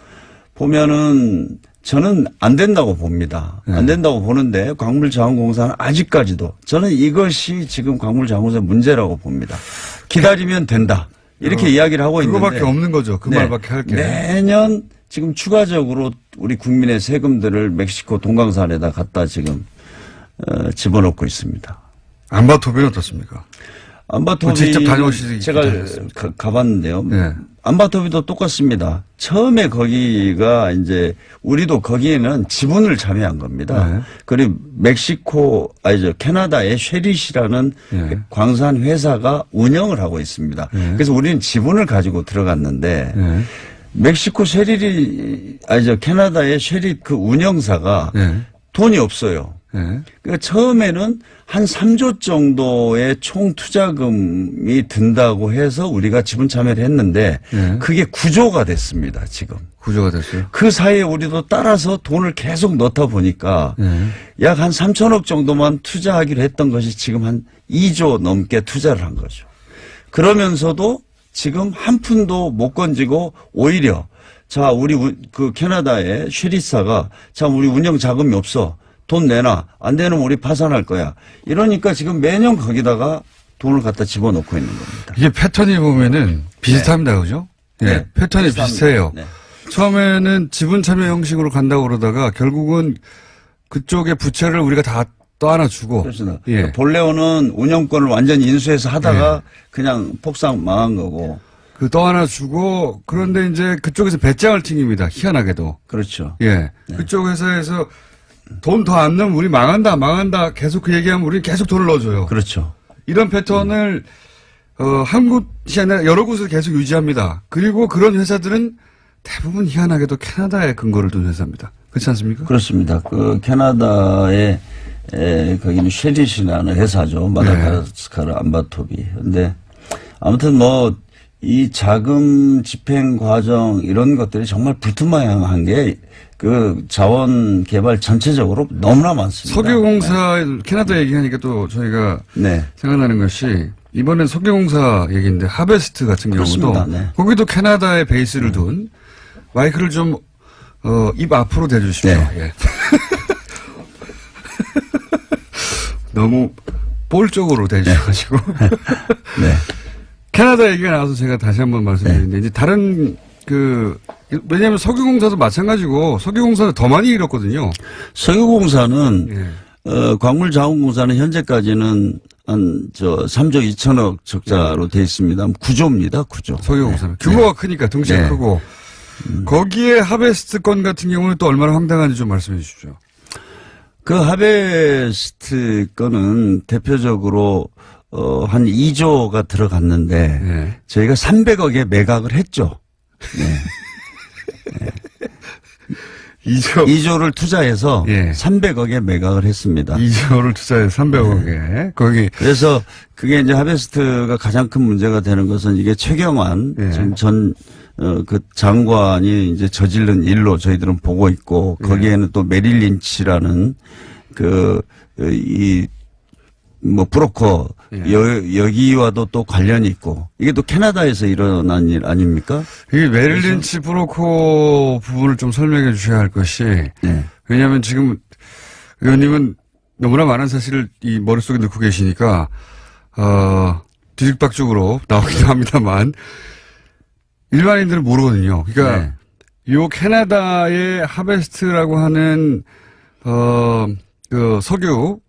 보면은 저는 안 된다고 봅니다. 안 된다고 보는데 광물자원공사는 아직까지도 저는 이것이 지금 광물자원공사의 문제라고 봅니다. 기다리면 된다. 이렇게 이야기를 하고 있는데. 그거밖에 없는 거죠. 그 말밖에 할 게. 매년 지금 추가적으로 우리 국민의 세금들을 멕시코 동강산에다 갖다 지금 집어넣고 있습니다. 안바토비는 어떻습니까? 안바토비 직접 다녀오시기 제가 전에 가봤는데요. 네. 안바토비도 똑같습니다. 처음에 거기가 이제 우리도 거기에는 지분을 참여한 겁니다. 네. 그리고 캐나다의 쉐릿이라는 네. 광산 회사가 운영을 하고 있습니다. 네. 그래서 우리는 지분을 가지고 들어갔는데 네. 멕시코 캐나다의 쉐릿 그 운영사가 네. 돈이 없어요. 네. 그러니까 처음에는 한 3조 정도의 총 투자금이 든다고 해서 우리가 지분 참여를 했는데 네. 그게 9조가 됐습니다, 지금. 구조가 됐어요. 그 사이에 우리도 따라서 돈을 계속 넣다 보니까 네. 약 한 3천억 정도만 투자하기로 했던 것이 지금 한 2조 넘게 투자를 한 거죠. 그러면서도 지금 한 푼도 못 건지고 오히려 자, 우리 그 캐나다의 쉐리사가 참 우리 운영 자금이 없어. 돈 내놔. 안 되면 우리 파산할 거야. 이러니까 지금 매년 거기다가 돈을 갖다 집어넣고 있는 겁니다. 이게 패턴이 보면은 비슷합니다. 그죠? 예. 네. 패턴이 비슷합니다. 비슷해요. 네. 처음에는 지분 참여 형식으로 간다고 그러다가 결국은 그쪽의 부채를 우리가 다 떠안아주고. 그렇습니다. 예. 본래는 운영권을 완전히 인수해서 하다가 그냥 폭삭 망한 거고. 그 떠안아주고 그런데 이제 그쪽에서 배짱을 튕깁니다. 희한하게도. 그렇죠. 예. 그쪽 회사에서 돈 더 안 넣으면 우리 망한다. 계속 그 얘기하면 우리 계속 돈을 넣어줘요. 그렇죠. 이런 패턴을 한 곳이 아니라 여러 곳에서 계속 유지합니다. 그리고 그런 회사들은 대부분 희한하게도 캐나다에 근거를 둔 회사입니다. 그렇지 않습니까? 그렇습니다. 그 캐나다의 거기는 쉐릿이라는 회사죠. 마다가스카르 안바토비. 근데 아무튼 뭐 이 자금 집행 과정 이런 것들이 정말 불투명한 게 그 자원 개발 전체적으로 너무나 많습니다. 석유공사 캐나다 얘기하니까 또 저희가 네. 생각나는 것이 이번엔 석유공사 얘기인데 하베스트 같은 경우도 그렇습니다. 네. 거기도 캐나다에 베이스를 둔 마이크를 좀 입 앞으로 대주십시오. 네. 예. 너무 볼 쪽으로 대주셔가지고 네. 캐나다 얘기가 나와서 제가 다시 한번 말씀드리는데 이제 다른 왜냐하면 석유공사도 마찬가지고 석유공사는 더 많이 잃었거든요. 석유공사는 예. 광물자원공사는 현재까지는 한 3조 2천억 적자로 돼 있습니다. 9조입니다. 9조. 석유공사는 규모가 크니까 덩치가 네. 크고 거기에 하베스트 건 같은 경우는 또 얼마나 황당한지 좀 말씀해 주십시오. 그 하베스트 거는 대표적으로 한 2조가 들어갔는데 네. 저희가 300억에 매각을 했죠. 네. 2조를 투자해서 예. 300억에 매각을 했습니다. 2조를 투자해서 300억에 거기 그래서 그게 이제 하베스트가 가장 큰 문제가 되는 것은 이게 최경환 예. 지금 그 장관이 이제 저지른 일로 저희들은 보고 있고 거기에는 또 메릴 린치라는 브로커 여기와도 또 관련이 있고 이게 또 캐나다에서 일어난 일 아닙니까? 이 메릴 린치 브로커 부분을 좀 설명해 주셔야 할 것이 네. 왜냐하면 지금 의원님은 너무나 많은 사실을 이 머릿속에 넣고 계시니까 뒤죽박죽으로 나오기도 합니다만 일반인들은 모르거든요. 그러니까 네. 요 캐나다의 하베스트라고 하는 그 석유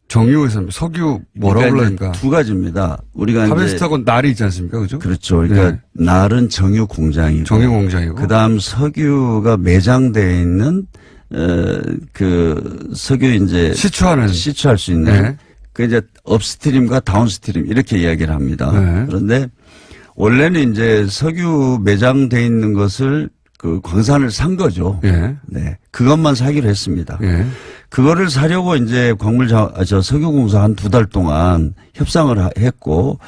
정유회사입니다. 석유 뭐라고 그러니까 그러니까 두 가지입니다. 우리가 이제 하베스트하고 날이 있지 않습니까? 그죠? 그렇죠. 그러니까 네. 날은 정유 공장이고 정유 공장이고 그다음 석유가 매장되어 있는 그 석유 이제 시추할 수 있는 네. 그 이제 업스트림과 다운스트림 이렇게 이야기를 합니다. 네. 그런데 원래는 이제 석유 매장돼 있는 것을 그 광산을 산 거죠. 예. 네. 그것만 사기로 했습니다. 예. 그거를 사려고 이제 석유공사 한 2달 동안 협상을 했고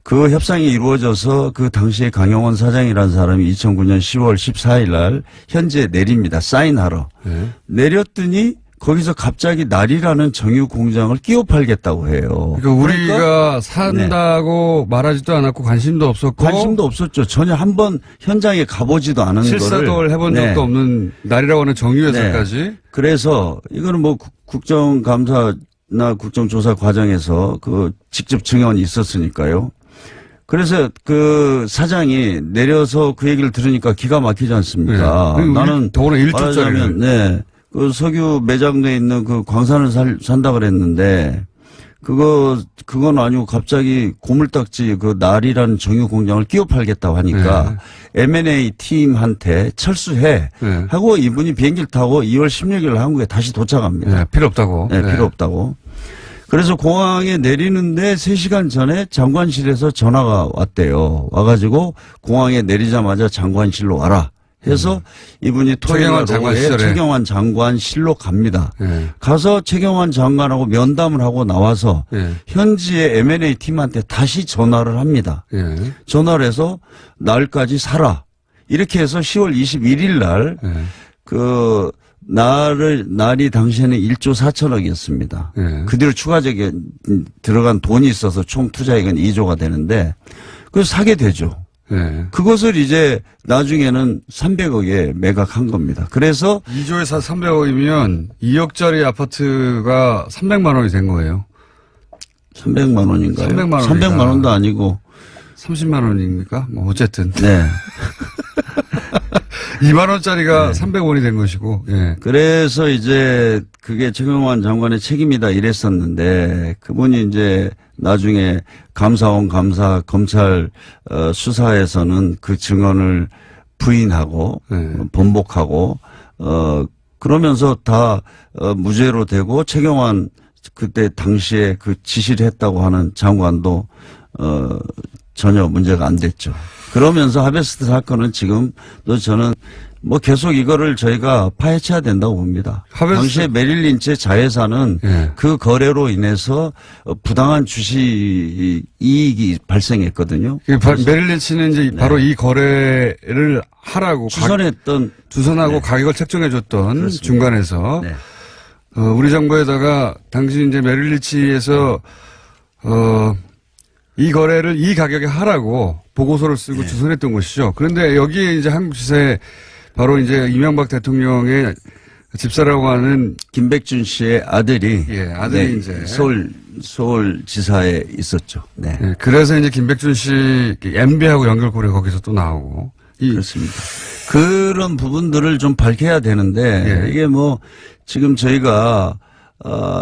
그 협상이 이루어져서 그 당시에 강영원 사장이라는 사람이 2009년 10월 14일 날 현지에 내립니다. 사인하러. 예. 내렸더니 거기서 갑자기 날이라는 정유 공장을 끼워 팔겠다고 해요. 그러니까 우리가 산다고 말하지도 않았고 관심도 없었고 관심도 없었죠. 전혀 한번 현장에 가보지도 않은 실사도 거를. 해본 적도 네. 없는 날이라고 하는 정유회사까지. 그래서 이거는 뭐 국정감사나 국정조사 과정에서 그 직접 증언이 있었으니까요. 그래서 그 사장이 내려서 그 얘기를 들으니까 기가 막히지 않습니까? 네. 나는 더구나 1조짜리. 말하자면 네. 그 석유 매장돼 있는 그 광산을 산다 그랬는데 그건 아니고 갑자기 고물딱지 그 날이라는 정유 공장을 끼워 팔겠다고 하니까 M&A 팀한테 철수해 네. 하고 이분이 비행기를 타고 2월 16일 한국에 다시 도착합니다. 네, 필요 없다고. 네, 필요 없다고. 그래서 공항에 내리는데 3시간 전에 장관실에서 전화가 왔대요. 와가지고 공항에 내리자마자 장관실로 와라. 해서 이분이 토요일 최경환 장관 오후에 시절에. 최경환 장관실로 갑니다. 네. 가서 최경환 장관하고 면담을 하고 나와서 네. 현지의 M&A 팀한테 다시 전화를 합니다. 예. 전화를 해서 날까지 사라. 이렇게 해서 10월 21일 날 예. 그 날이 당시에는 1조 4천억이었습니다. 예. 그 뒤로 추가적인 들어간 돈이 있어서 총 투자액은 2조가 되는데 그래서 사게 되죠. 예. 그것을 이제 나중에는 300억에 매각한 겁니다. 그래서 2조에서 300억이면 2억짜리 아파트가 300만 원이 된 거예요. 300만 원인가요? 300만 원이니까. 300만 원도 아니고 30만 원입니까? 뭐 어쨌든 네. 2만 원짜리가 300원이 된 것이고. 예. 그래서 이제 그게 최경환 장관의 책임이다 이랬었는데 그분이 이제 나중에 감사원 검찰 수사에서는 그 증언을 부인하고 번복하고 그러면서 다 무죄로 되고 최경환 그때 당시에 그 지시를 했다고 하는 장관도 전혀 문제가 안 됐죠. 그러면서 하베스트 사건은 지금도 저는 뭐 계속 이거를 저희가 파헤쳐야 된다고 봅니다. 당시에 메릴 린치의 자회사는 그 거래로 인해서 부당한 주식 이익이 발생했거든요. 메릴 린치는 이제 바로 이 거래를 하라고 주선하고 가격을 책정해줬던 중간에서 우리 정부에다가 당시 이제 메릴 린치에서 이 거래를 이 가격에 하라고 보고서를 쓰고 주선했던 것이죠. 그런데 여기에 이제 한국 시사에 바로 이제 이명박 대통령의 집사라고 하는 김백준 씨의 아들이 아들이 이제 서울 지사에 있었죠. 네. 그래서 이제 김백준 씨 MB하고 연결고리 거기서 또 나오고 그렇습니다. 그런 부분들을 좀 밝혀야 되는데 이게 뭐 지금 저희가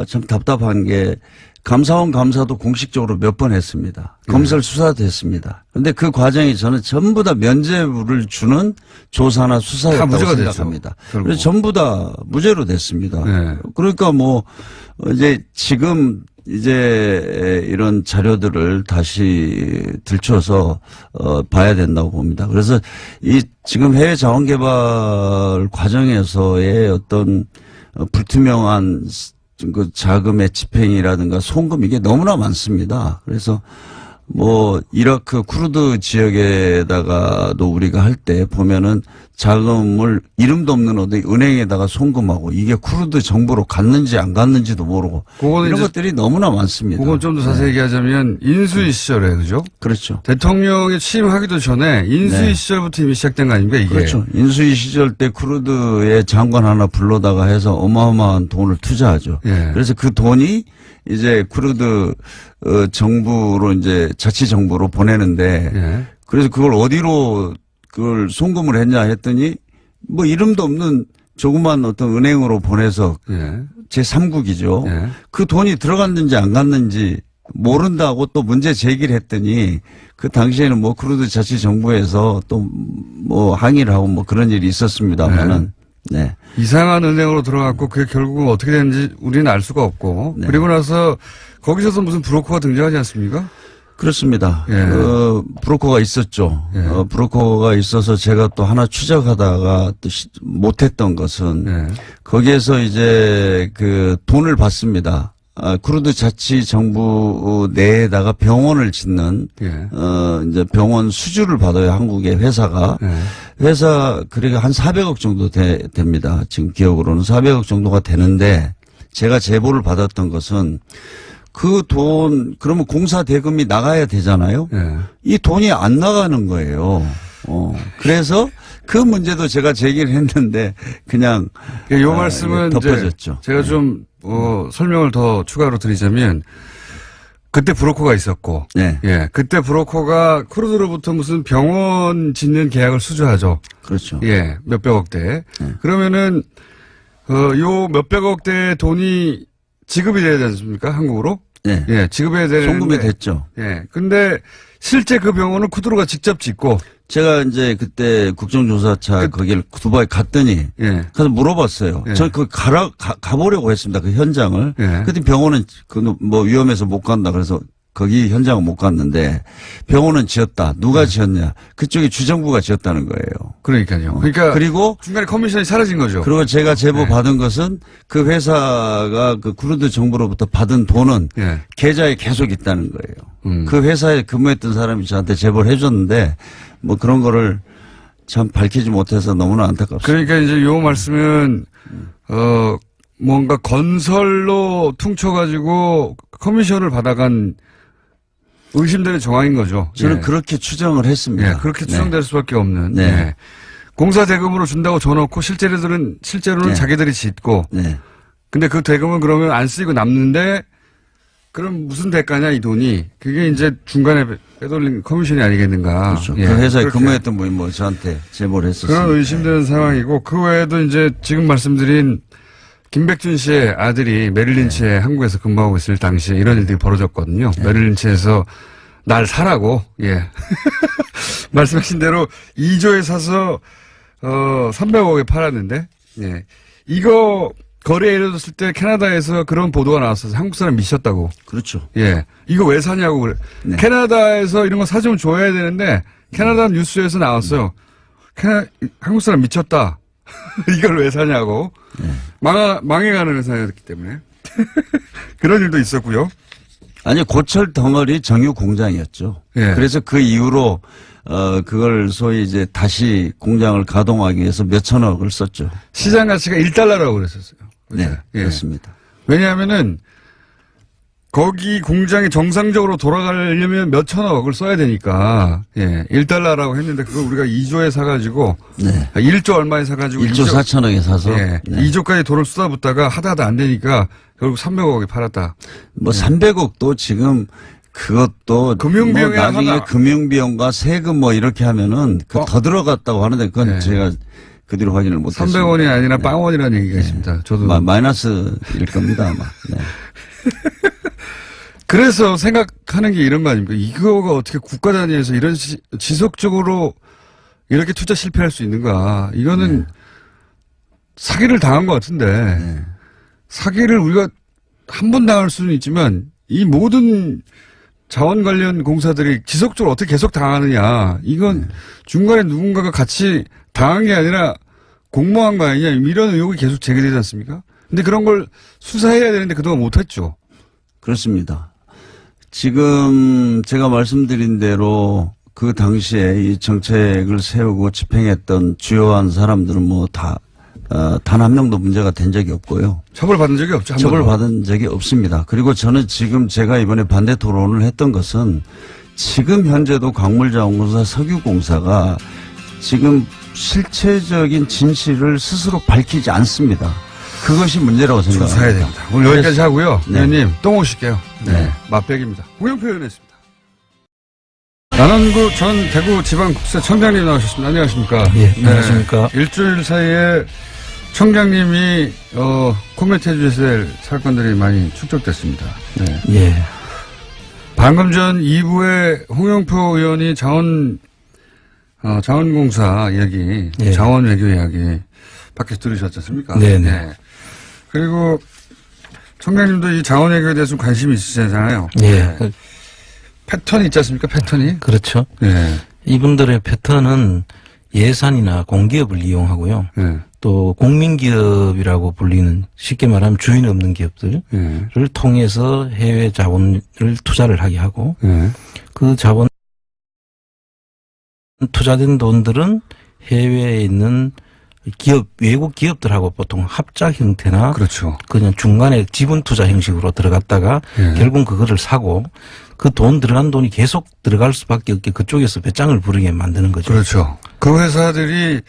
참 답답한 게 감사원 감사도 공식적으로 몇 번 했습니다. 검찰 수사도 했습니다. 그런데 그 과정이 저는 전부 다 면죄부를 주는 조사나 수사였다고 생각합니다. 그래서 전부 다 무죄로 됐습니다. 그러니까 뭐 이제 지금 이제 이런 자료들을 다시 들춰서 봐야 된다고 봅니다. 그래서 이 지금 해외 자원 개발 과정에서의 어떤 불투명한 그 자금의 집행이라든가 송금 이게 너무나 많습니다. 그래서 뭐 이라크 쿠르드 지역에다가도 우리가 할 때 보면은 자금을 이름도 없는 어디 은행에다가 송금하고 이게 쿠르드 정부로 갔는지 안 갔는지도 모르고 이런 것들이 너무나 많습니다. 그건 좀 더 자세히 얘기하자면 인수위 시절에 그죠? 그렇죠. 대통령이 취임하기도 전에 인수위 시절부터 이미 시작된 거 아닙니까 이게? 그렇죠. 인수위 시절 때 쿠르드의 장관 하나 불러다가 해서 어마어마한 돈을 투자하죠. 그래서 그 돈이 이제 쿠르드 정부로 이제 자치 정부로 보내는데 예. 그래서 그걸 어디로 그걸 송금을 했냐 했더니 뭐 이름도 없는 조그만 어떤 은행으로 보내서 예. 제3국이죠. 예. 그 돈이 들어갔는지 안 갔는지 모른다고 또 문제 제기를 했더니 그 당시에는 뭐 쿠르드 자치 정부에서 또 뭐 항의를 하고 뭐 그런 일이 있었습니다만은 네. 이상한 은행으로 들어갔고 그게 결국은 어떻게 됐는지 우리는 알 수가 없고 네. 그리고 나서 거기서도 무슨 브로커가 등장하지 않습니까? 그렇습니다. 예. 브로커가 있었죠. 예. 브로커가 있어서 제가 또 하나 추적하다가 또 못했던 것은 예. 거기에서 이제 그 돈을 받습니다. 쿠르드 자치 정부 내에다가 병원을 짓는 예. 이제 병원 수주를 받아요. 한국의 회사가. 예. 회사 그러니까 한 400억 정도 됩니다. 지금 기억으로는 400억 정도가 되는데 제가 제보를 받았던 것은 그 돈 그러면 공사 대금이 나가야 되잖아요. 예. 이 돈이 안 나가는 거예요. 그래서 그 문제도 제가 제기를 했는데 그냥 요 말씀은 덮어졌죠. 이제 제가 좀 설명을 더 추가로 드리자면 그때 브로커가 있었고 네. 예. 그때 브로커가 쿠르드로부터 무슨 병원 짓는 계약을 수주하죠. 그렇죠. 예. 몇백억대. 그러면은 요 몇백억대의 돈이 지급이 돼야 되지 않습니까? 한국으로? 네. 예. 지급해야 되는데 송금이 됐죠. 예. 근데 실제 그 병원은 쿠르드가 직접 짓고 제가 이제 그때 국정조사차 거기를 두바이 갔더니 예. 가서 물어봤어요. 예. 저는 가보려고 했습니다. 그 현장을. 예. 그때 병원은 뭐 위험해서 못 간다. 그래서 거기 현장은 못 갔는데 병원은 지었다. 누가 지었냐. 그쪽에 주정부가 지었다는 거예요. 그러니까요. 그러니까 그리고 중간에 커미션이 사라진 거죠. 그리고 제가 제보 네. 받은 것은 그 회사가 그 쿠르드 정부로부터 받은 돈은 예. 계좌에 계속 있다는 거예요. 그 회사에 근무했던 사람이 저한테 제보를 해줬는데 뭐 그런 거를 참 밝히지 못해서 너무나 안타깝습니다. 그러니까 이제 요 말씀은 뭔가 건설로 퉁쳐가지고 커미션을 받아간 의심되는 정황인 거죠. 저는 예. 그렇게 추정을 했습니다. 예, 그렇게 추정될 수밖에 없는. 네. 예. 공사 대금으로 준다고 줘놓고 실제로는 네. 자기들이 짓고. 네. 근데 그 대금은 그러면 안 쓰이고 남는데 그럼 무슨 대가냐 이 돈이. 그게 이제 중간에 빼돌린 커미션이 아니겠는가. 그렇죠. 예, 그 회사에 그렇게. 근무했던 분이 뭐 저한테 제보를 했었습니다. 그런 의심되는 상황이고 그 외에도 이제 지금 말씀드린 김백준 씨의 아들이 메릴린치에 한국에서 근무하고 있을 당시에 이런 일들이 벌어졌거든요. 메릴린치에서 날 사라고, 예. 말씀하신 대로 2조에 사서, 300억에 팔았는데, 예. 이거 거래에 이뤄졌을 때 캐나다에서 그런 보도가 나왔어서 한국 사람 미쳤다고. 그렇죠. 예. 이거 왜 사냐고 그래. 네. 캐나다에서 이런 거 사주면 줘야 되는데, 캐나다 뉴스에서 나왔어요. 한국 사람 미쳤다. 이걸 왜 사냐고. 네. 망해가는 회사였기 때문에. 그런 일도 있었고요. 아니 고철 덩어리 정유 공장이었죠. 예. 그래서 그 이후로 그걸 소위 이제 다시 공장을 가동하기 위해서 몇천억을 썼죠. 시장 가치가 1달러라고 그랬었어요. 네, 예. 그렇습니다. 왜냐하면은 거기 공장이 정상적으로 돌아가려면 몇천억을 써야 되니까, 예. 1달러라고 했는데 그걸 우리가 2조에 사가지고, 네. 1조 얼마에 사가지고 1조 4천억에 사서 예. 네. 2조까지 돈을 쏟아붓다가 하다 안 되니까 결국 300억에 팔았다. 뭐 300억도 지금 그것도 금융비용이 뭐 나중에 하나. 금융비용과 세금 뭐 이렇게 하면은 그 더 들어갔다고 하는데 그건 네. 제가 그 뒤로 확인을 못했습니다. 300원이 아니라 빵원이라는 얘기가 있습니다. 저도. 마이너스일 겁니다 아마. 네. 그래서 생각하는 게 이런 거 아닙니까? 이거가 어떻게 국가 단위에서 이런 지속적으로 이렇게 투자 실패할 수 있는가? 이거는 사기를 당한 것 같은데 사기를 우리가 한 번 당할 수는 있지만 이 모든 자원 관련 공사들이 지속적으로 어떻게 계속 당하느냐? 이건 중간에 누군가가 같이 당한 게 아니라 공모한 거 아니냐? 이런 의혹이 계속 제기되지 않습니까? 근데 그런 걸 수사해야 되는데 그동안 못했죠. 그렇습니다. 지금 제가 말씀드린 대로 그 당시에 이 정책을 세우고 집행했던 주요한 사람들은 뭐 다, 단 한 명도 문제가 된 적이 없고요. 처벌받은 적이 없죠. 한 번도. 처벌받은 적이 없습니다. 그리고 저는 지금 제가 이번에 반대 토론을 했던 것은 지금 현재도 광물자원공사 석유공사가 지금 실체적인 진실을 스스로 밝히지 않습니다. 그것이 문제라고 조사해야 생각합니다. 됩니다. 오늘 여기까지 하고요. 네. 의원님 또 오실게요. 네. 네. 맛백입니다. 홍영표 의원이었습니다. 남원구 전 대구지방국세청장님 나오셨습니다. 안녕하십니까? 예, 안녕하십니까? 일주일 사이에 청장님이 코멘트 해주셔야 될 사건들이 많이 축적됐습니다. 네. 예. 방금 전 2부에 홍영표 의원이 자원공사 이야기, 예. 자원 외교 이야기 밖에서 들으셨지 않습니까? 네네. 네. 그리고 청장님도 이 자원 외교에 대해서 좀 관심이 있으시잖아요. 예. 네. 패턴이 있지 않습니까? 패턴이? 그렇죠. 네. 이분들의 패턴은 예산이나 공기업을 이용하고요. 네. 또 국민기업이라고 불리는 쉽게 말하면 주인 없는 기업들을 네. 통해서 해외 자본을 투자를 하게 하고 네. 그 자본 투자된 돈들은 해외에 있는 기업, 외국 기업들하고 보통 합작 형태나 그렇죠. 그냥 중간에 지분 투자 형식으로 들어갔다가 예. 결국 그거를 사고 그 돈 들어간 돈이 계속 들어갈 수밖에 없게 그쪽에서 배짱을 부르게 만드는 거죠. 그렇죠. 그 회사들이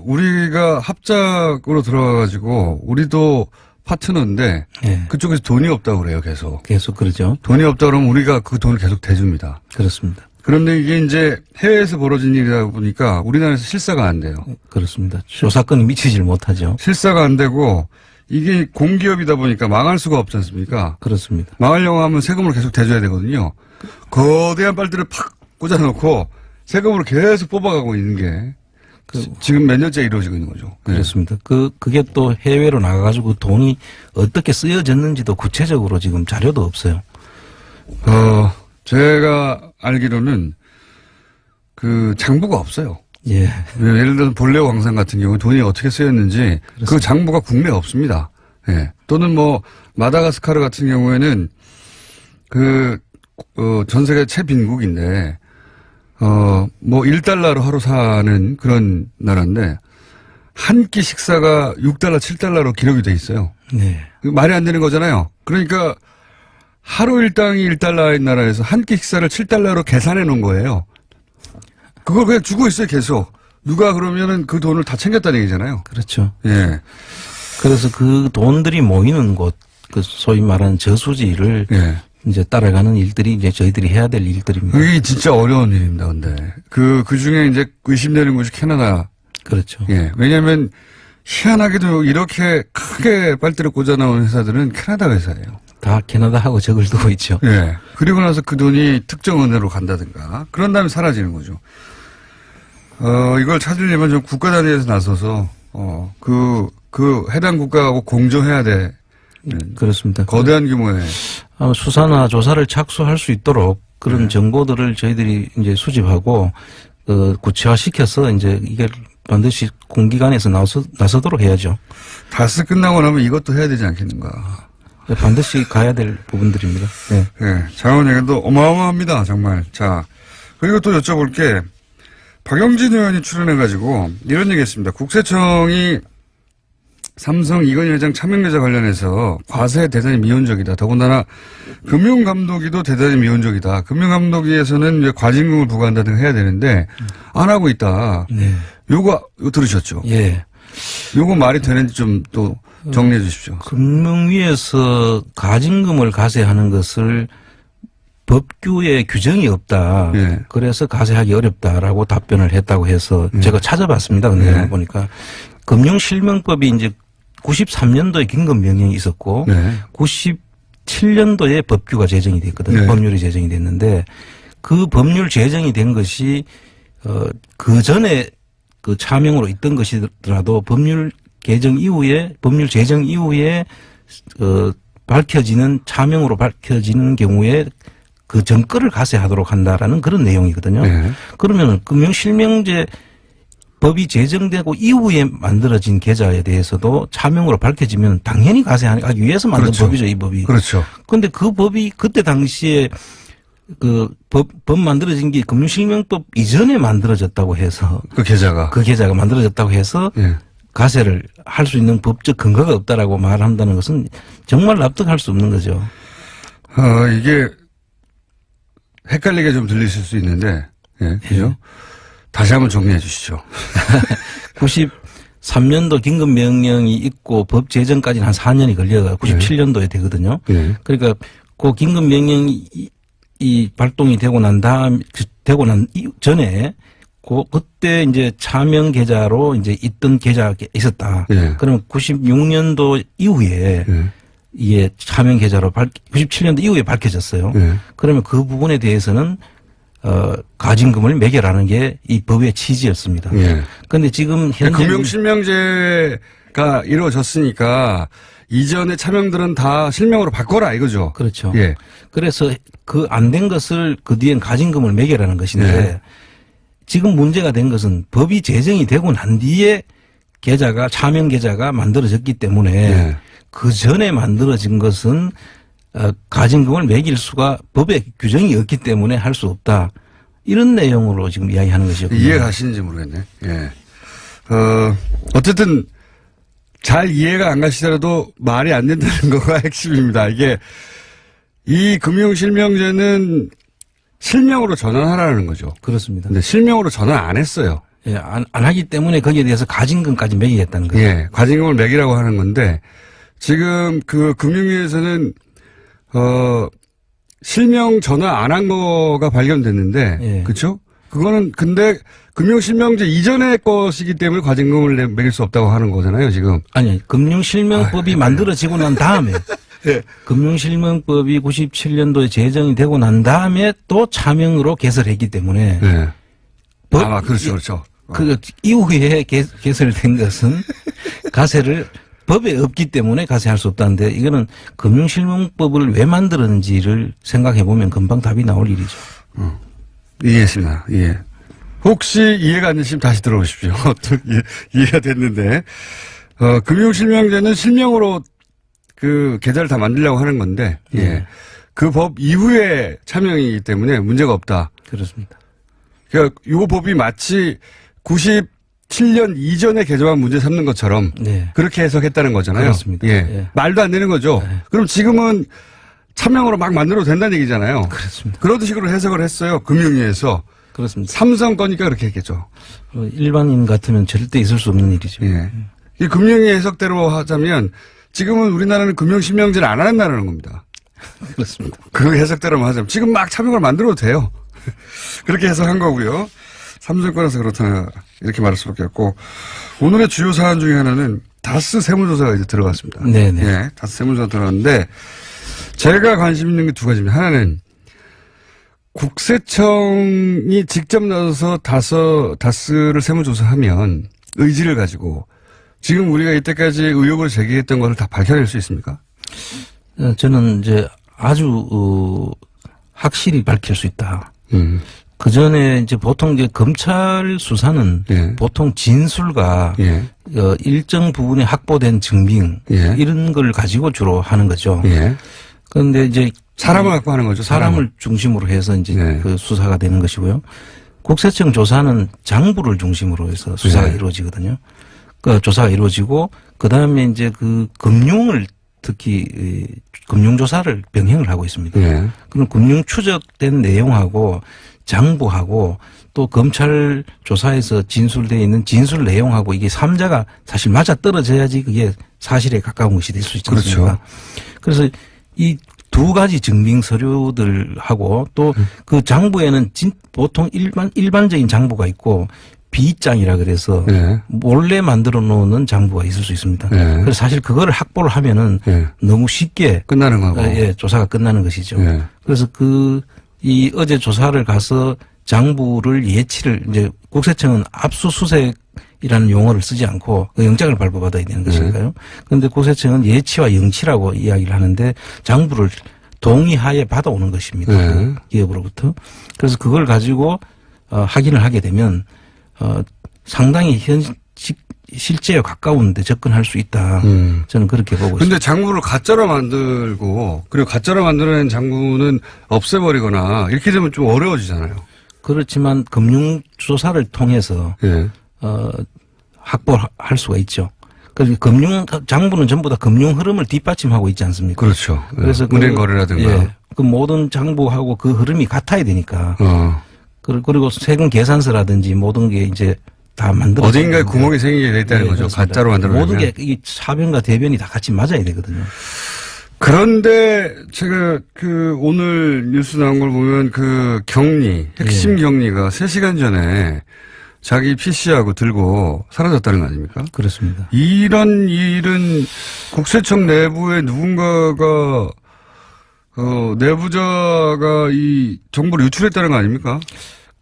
우리가 합작으로 들어가가지고 우리도 파트너인데 예. 그쪽에서 돈이 없다고 그래요. 계속 그러죠. 돈이 없다 그러면 우리가 그 돈을 계속 대줍니다. 그렇습니다. 그런데 이게 이제 해외에서 벌어진 일이다 보니까 우리나라에서 실사가 안 돼요. 그렇습니다. 조사건이 미치질 못하죠. 실사가 안 되고 이게 공기업이다 보니까 망할 수가 없지 않습니까? 그렇습니다. 망하려고 하면 세금을 계속 대줘야 되거든요. 거대한 빨대를 팍 꽂아놓고 세금으로 계속 뽑아가고 있는 게 지금 몇 년째 이루어지고 있는 거죠. 네. 그렇습니다. 그게 또 해외로 나가가지고 돈이 어떻게 쓰여졌는지도 구체적으로 지금 자료도 없어요. 제가 알기로는 그 장부가 없어요. 예. 예를 들어서 볼레오 광산 같은 경우 돈이 어떻게 쓰였는지 그 장부가 국내에 없습니다. 예. 또는 뭐 마다가스카르 같은 경우에는 전 세계 최빈국인데 뭐 1달러로 하루 사는 그런 나라인데 한 끼 식사가 6달러, 7달러로 기록이 돼 있어요. 네. 말이 안 되는 거잖아요. 그러니까 하루 일당이 1달러인 나라에서 한 끼 식사를 7달러로 계산해 놓은 거예요. 그걸 그냥 주고 있어요, 계속. 누가 그러면은 그 돈을 다 챙겼다는 얘기잖아요. 그렇죠. 예. 그래서 그 돈들이 모이는 곳, 그 소위 말하는 저수지를 예. 이제 따라가는 일들이 이제 저희들이 해야 될 일들입니다. 그게 진짜 어려운 일입니다, 근데. 그 중에 이제 의심되는 곳이 캐나다. 그렇죠. 예. 왜냐면 희한하게도 이렇게 크게 빨대를 꽂아 나온 회사들은 캐나다 회사예요. 다 캐나다하고 적을 두고 있죠. 예. 그리고 나서 그 돈이 특정 은행으로 간다든가. 그런 다음에 사라지는 거죠. 이걸 찾으려면 좀 국가 단위에서 나서서, 해당 국가하고 공조해야 돼. 그렇습니다. 거대한 규모의. 아마 수사나 조사를 착수할 수 있도록 그런 네. 정보들을 저희들이 이제 수집하고, 구체화시켜서 이제 이게 반드시 공기관에서 나서도록 해야죠. 다스 끝나고 나면 이것도 해야 되지 않겠는가. 반드시 가야 될 부분들입니다. 네. 예. 자원 얘기도 어마어마합니다, 정말. 자. 그리고 또 여쭤볼 게, 박영진 의원이 출연해가지고 이런 얘기 했습니다. 국세청이 삼성 이건희 회장 차명계좌 관련해서 과세 대단히 미온적이다. 더군다나 금융감독위도 대단히 미온적이다. 금융감독위에서는 이제 과징금을 부과한다든가 해야 되는데 안 하고 있다. 네. 요거 들으셨죠? 예. 요거 말이 되는지 좀 또 정리해 주십시오. 금융위에서 가징금을 가세하는 것을 법규에 규정이 없다. 예. 그래서 가세하기 어렵다라고 답변을 했다고 해서 제가 찾아봤습니다. 근데 예. 보니까 금융실명법이 이제 93년도에 긴급명령이 있었고 네. 97년도에 법규가 제정이 됐거든요. 네. 법률이 제정이 됐는데 그 법률 제정이 된 것이 그 전에 그 차명으로 있던 것이더라도 법률 제정 이후에 밝혀지는 차명으로 밝혀지는 경우에 그 전과를 가세하도록 한다라는 그런 내용이거든요. 네. 그러면 금융실명제 법이 제정되고 이후에 만들어진 계좌에 대해서도 차명으로 밝혀지면 당연히 가세하기 위해서 만든 그렇죠. 법이죠, 이 법이. 그렇죠. 그런데 그 법이 그때 당시에 그 법 만들어진 게 금융실명법 이전에 만들어졌다고 해서 그 계좌가. 그 계좌가 만들어졌다고 해서 예. 가세를 할 수 있는 법적 근거가 없다라고 말한다는 것은 정말 납득할 수 없는 거죠. 이게 헷갈리게 좀 들리실 수 있는데, 예, 그죠? 다시 한번 정리해 주시죠. 3년도 긴급 명령이 있고 법 제정까지는 한 4년이 걸려가 97년도에 되거든요. 네. 그러니까 그 긴급 명령이 이 발동이 되고 난 전에 그때 이제 차명 계좌로 이제 있던 계좌가 있었다. 네. 그러면 96년도 이후에 네. 이게 차명 계좌로 97년도 이후에 밝혀졌어요. 네. 그러면 그 부분에 대해서는 가징금을 매겨라는 게 이 법의 취지였습니다. 그런데 지금 현재 금융실명제가 이루어졌으니까 이전의 차명들은 다 실명으로 바꿔라 이거죠. 그렇죠. 예. 그래서 그 안 된 것을 그 뒤엔 가징금을 매겨라는 것인데 네. 지금 문제가 된 것은 법이 제정이 되고 난 뒤에 계좌가 차명 계좌가 만들어졌기 때문에 네. 그 전에 만들어진 것은 가징금을 매길 수가 법에 규정이 없기 때문에 할 수 없다. 이런 내용으로 지금 이야기하는 것이었군요. 이해 가시는지 모르겠네. 예. 어쨌든 잘 이해가 안 가시더라도 말이 안 된다는 거가 핵심입니다. 이게 이 금융실명제는 실명으로 전환하라는 거죠. 그렇습니다. 근데 실명으로 전환 안 했어요. 예, 안 하기 때문에 거기에 대해서 가징금까지 매기겠다는 거죠. 예. 과징금을 매기라고 하는 건데 지금 그 금융위에서는 실명 전환 안 한 거가 발견됐는데, 예. 그렇죠? 그거는 근데 금융실명제 이전의 것이기 때문에 과징금을 매길 수 없다고 하는 거잖아요, 지금. 아니, 금융실명법이 만들어지고 난 다음에 예. 금융실명법이 97년도에 제정이 되고 난 다음에 또 차명으로 개설했기 때문에 예. 법- 아, 그렇죠, 그렇죠. 그 이후에 개설된 것은 가세를 법에 없기 때문에 가세할 수 없다는데 이거는 금융실명법을 왜 만들었는지를 생각해 보면 금방 답이 나올 일이죠. 이해했습니다. 예. 혹시 이해가 안 되시면 다시 들어보십시오. 이해가 됐는데, 금융실명제는 실명으로 그 계좌를 다 만들려고 하는 건데, 예. 그 법 이후에 차명이기 때문에 문제가 없다. 그렇습니다. 그러니까 이 법이 마치 97년 이전의 계좌만 문제 삼는 것처럼 네. 그렇게 해석했다는 거잖아요. 그렇습니다. 예. 예. 말도 안 되는 거죠. 네. 그럼 지금은 차명으로 막 만들어도 된다는 얘기잖아요. 그렇습니다. 그런 식으로 해석을 했어요. 금융위에서. 그렇습니다. 삼성 거니까 그렇게 했겠죠. 일반인 같으면 절대 있을 수 없는 일이죠. 예. 이 금융위 해석대로 하자면 지금은 우리나라는 금융실명제를 안 한다는 겁니다. 그렇습니다. 그 해석대로만 하자면 지금 막 차명을 만들어도 돼요. 그렇게 해석한 거고요. 삼성권에서 그렇다 이렇게 말할 수밖에 없고 오늘의 주요 사안 중에 하나는 다스 세무조사가 이제 들어갔습니다. 네네. 예, 다스 세무조사 들어갔는데 제가 관심 있는 게 두 가지입니다. 하나는 국세청이 직접 나서서 다스를 세무조사하면 의지를 가지고 지금 우리가 이때까지 의혹을 제기했던 것을 다 밝혀낼 수 있습니까? 저는 이제 아주 확실히 밝힐 수 있다. 그 전에 이제 보통 이제 검찰 수사는 예. 보통 진술과 예. 일정 부분에 확보된 증빙 예. 이런 걸 가지고 주로 하는 거죠. 예. 그런데 이제 사람을 갖고 하는 거죠. 사람을 중심으로 해서 이제 네. 그 수사가 되는 것이고요. 국세청 조사는 장부를 중심으로 해서 수사가 네. 이루어지거든요. 그 조사가 이루어지고 그 다음에 이제 그 금융을 특히 금융조사를 병행을 하고 있습니다. 예. 그럼 금융 추적된 내용하고 장부하고 또 검찰 조사에서 진술되어 있는 진술 내용하고 이게 3자가 사실 맞아 떨어져야지 그게 사실에 가까운 것이 될 수 있지 않습니까? 그래서 이 두 가지 증빙 서류들하고 또 그 장부에는 보통 일반적인 장부가 있고 비장이라 그래서 예. 몰래 만들어 놓는 장부가 있을 수 있습니다. 예. 그래서 사실 그거를 확보를 하면은 예. 너무 쉽게 끝나는 거고. 예, 조사가 끝나는 것이죠. 예. 그래서 이 어제 조사를 가서 장부를 예치를 이제 국세청은 압수수색이라는 용어를 쓰지 않고 그 영장을 발부받아야 되는 것이니까요. 그런데 국세청은 예치와 영치라고 이야기를 하는데 장부를 동의하에 받아오는 것입니다. 네. 그 기업으로부터. 그래서 그걸 가지고 확인을 하게 되면 상당히 실제에 가까운데 접근할 수 있다. 저는 그렇게 보고 있습니다. 근데 장부를 가짜로 만들고 그리고 가짜로 만들어낸 장부는 없애버리거나 이렇게 되면 좀 어려워지잖아요. 그렇지만 금융조사를 통해서 예. 확보할 수가 있죠. 그래서 장부는 전부 다 금융 흐름을 뒷받침하고 있지 않습니까? 그렇죠. 그래서 은행 거래라든가. 예, 그 모든 장부하고 그 흐름이 같아야 되니까. 어. 그리고 세금 계산서라든지 모든 게 이제 다 만들어. 어딘가에 구멍이 생기게 돼 있다는 거죠. 그렇습니다. 가짜로 만들어. 모든 게 이 사변과 대변이 다 같이 맞아야 되거든요. 그런데 제가 오늘 뉴스 나온 걸 보면 핵심 격리가 3시간 전에 자기 PC하고 들고 사라졌다는 거 아닙니까? 그렇습니다. 이런 일은 국세청 내부에 누군가가 내부자가 이 정보를 유출했다는 거 아닙니까?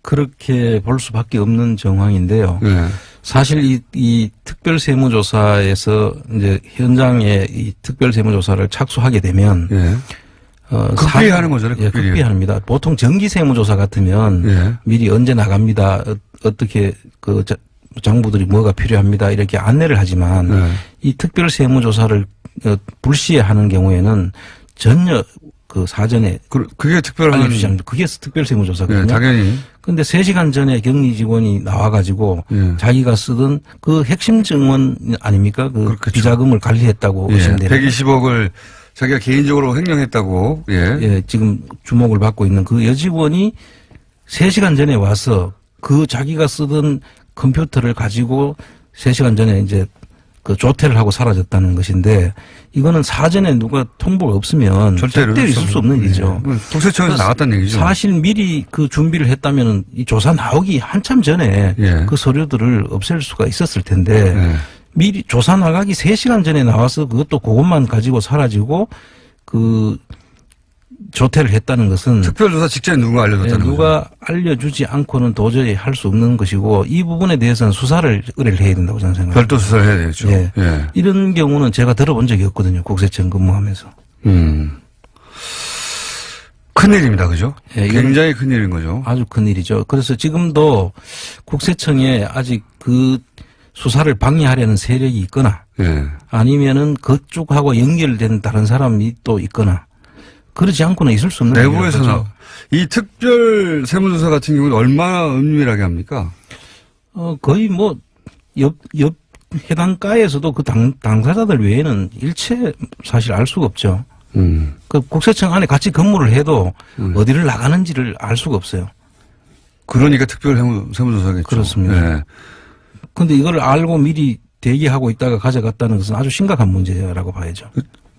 그렇게 볼 수밖에 없는 정황인데요. 네. 사실 이 특별세무조사에서 이제 현장에 이 특별세무조사를 착수하게 되면 예. 극비하는 거잖아요. 예, 극비합니다. 보통 정기세무조사 같으면 예. 미리 언제 나갑니다. 어떻게 장부들이 뭐가 필요합니다. 이렇게 안내를 하지만 네. 이 특별세무조사를 불시하는 경우에는 전혀 사전에 그게 특별한 알려주지 않는 그게 특별세무조사거든요. 네, 당연히. 근데 3시간 전에 격리 직원이 나와가지고 예. 자기가 쓰던 그 핵심 증언 아닙니까? 그렇겠죠. 비자금을 관리했다고 예. 의심되는 120억을 자기가 개인적으로 횡령했다고. 예. 예, 지금 주목을 받고 있는 그 여직원이 3시간 전에 와서 자기가 쓰던 컴퓨터를 가지고 3시간 전에 이제 조퇴를 하고 사라졌다는 것인데 이거는 사전에 누가 통보가 없으면 절대로 있을 수 없는 일이죠. 국세청에서 나갔다는 얘기죠. 사실 미리 준비를 했다면 이 조사 나오기 한참 전에 예. 그 서류들을 없앨 수가 있었을 텐데 예. 미리 조사 나가기 3시간 전에 나와서 그것만 가지고 사라지고 조퇴를 했다는 것은 특별조사 직전에 누가 알려줬다는 거죠. 누가 알려주지 않고는 도저히 할 수 없는 것이고 이 부분에 대해서는 수사를 의뢰를 해야 된다고 저는 생각합니다. 별도 수사를 해야 되겠죠. 예. 예. 이런 경우는 제가 들어본 적이 없거든요. 국세청 근무하면서. 큰일입니다. 그죠? 예, 이건 굉장히 큰일인 거죠. 아주 큰일이죠. 그래서 지금도 국세청에 아직 수사를 방해하려는 세력이 있거나 예. 아니면은 그쪽하고 연결된 다른 사람이 또 있거나 그러지 않고는 있을 수 없는 내부에서는 일이라고 이 특별 세무조사 같은 경우는 얼마나 은밀하게 합니까? 거의 옆 해당 과에서도 그 당사자들 외에는 일체 사실 알 수가 없죠. 그 국세청 안에 같이 근무를 해도 어디를 나가는지를 알 수가 없어요. 그러니까 특별 세무조사겠죠. 그렇습니다. 예. 근데 이걸 알고 미리 대기하고 있다가 가져갔다는 것은 아주 심각한 문제라고 봐야죠.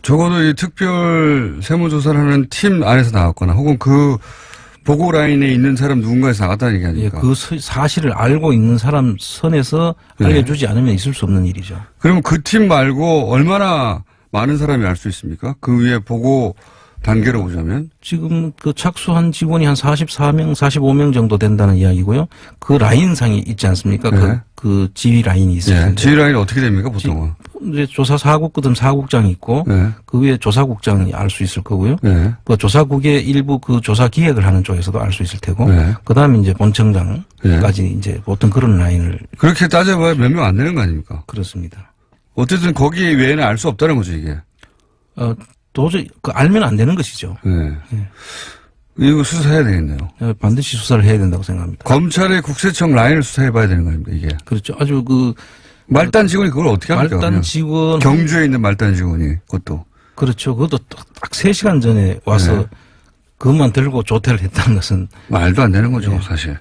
적어도 이 특별 세무조사를 하는 팀 안에서 나왔거나 혹은 그 보고 라인에 있는 사람 누군가에서 나갔다는 얘기 아닙니까? 예, 그 사실을 알고 있는 사람 선에서 알려주지 않으면 있을 수 없는 일이죠. 그러면 그 팀 말고 얼마나 많은 사람이 알 수 있습니까? 그 위에 보고 단계로 보자면? 지금 착수한 직원이 한 44명, 45명 정도 된다는 이야기고요. 그 라인상이 있지 않습니까? 네. 그 지휘 라인이 있을 텐데. 지휘 라인이 어떻게 됩니까, 보통은? 이제 조사 사국급은 사국장이 있고 네. 그 위에 조사국장이 알 수 있을 거고요. 네. 그 조사국의 일부 조사 기획을 하는 쪽에서도 알 수 있을 테고. 네. 그다음에 이제 본청장까지 이제 보통 그런 라인을. 그렇게 따져봐야 몇 명 안 되는 거 아닙니까? 그렇습니다. 어쨌든 거기 외에는 알 수 없다는 거죠, 이게. 도저히 알면 안 되는 것이죠. 네. 이거 수사해야 되겠네요. 반드시 수사를 해야 된다고 생각합니다. 검찰의 국세청 라인을 수사해봐야 되는 거 아닙니까, 이게. 그렇죠. 아주 말단 직원이 그걸 어떻게 합니까? 말단 그러면? 직원. 경주에 있는 말단 직원이, 그것도. 그렇죠. 그것도 딱 3시간 전에 와서 네. 그것만 들고 조퇴를 했다는 것은. 말도 안 되는 거죠, 네. 사실.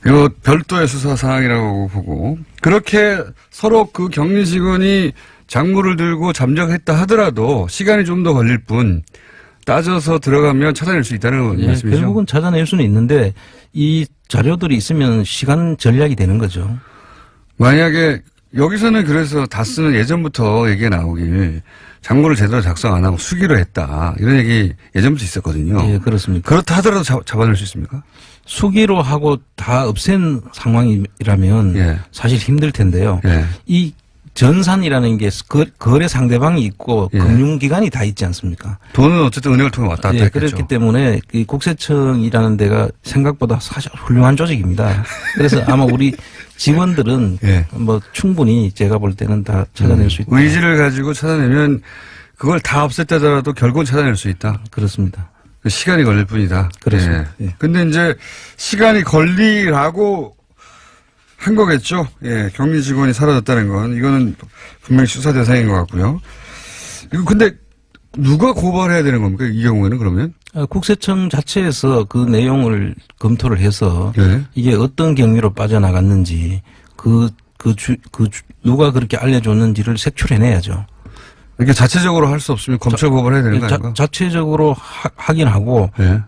이거 별도의 수사 사항이라고 보고. 그렇게 서로 그 격리 직원이 장물을 들고 잠적했다 하더라도 시간이 좀 더 걸릴 뿐 따져서 들어가면 찾아낼 수 있다는 예, 말씀이죠. 결국은 찾아낼 수는 있는데 이 자료들이 있으면 시간 전략이 되는 거죠. 만약에 여기서는 그래서 다스는 예전부터 얘기가 나오길 장물을 제대로 작성 안 하고 수기로 했다. 이런 얘기 예전부터 있었거든요. 예, 그렇습니다. 그렇다 하더라도 잡아낼 수 있습니까? 수기로 하고 다 없앤 상황이라면 예. 사실 힘들 텐데요. 예. 이 전산이라는 게 거래 상대방이 있고 예. 금융기관이 다 있지 않습니까? 돈은 어쨌든 은행을 통해 왔다 갔다 예, 했겠죠. 그렇기 때문에 이 국세청이라는 데가 생각보다 사실 훌륭한 조직입니다. 그래서 아마 우리 직원들은 예. 충분히 제가 볼 때는 다 찾아낼 수 있다. 의지를 가지고 찾아내면 그걸 다 없앴다더라도 결국은 찾아낼 수 있다. 그렇습니다. 시간이 걸릴 뿐이다. 그렇습니다. 예. 예. 근데 이제 시간이 걸리라고 한 거겠죠. 예. 격리 직원이 사라졌다는 건 이거는 분명히 수사 대상인 것 같고요. 이거 근데 누가 고발해야 되는 겁니까? 이 경우에는 그러면? 국세청 자체에서 그 내용을 검토를 해서 예. 이게 어떤 경위로 빠져나갔는지 누가 그렇게 알려줬는지를 색출해내야죠. 이렇게 자체적으로 할 수 없으면 검찰 고발해야 되는 거 아닌가? 자체적으로 확인하고 예.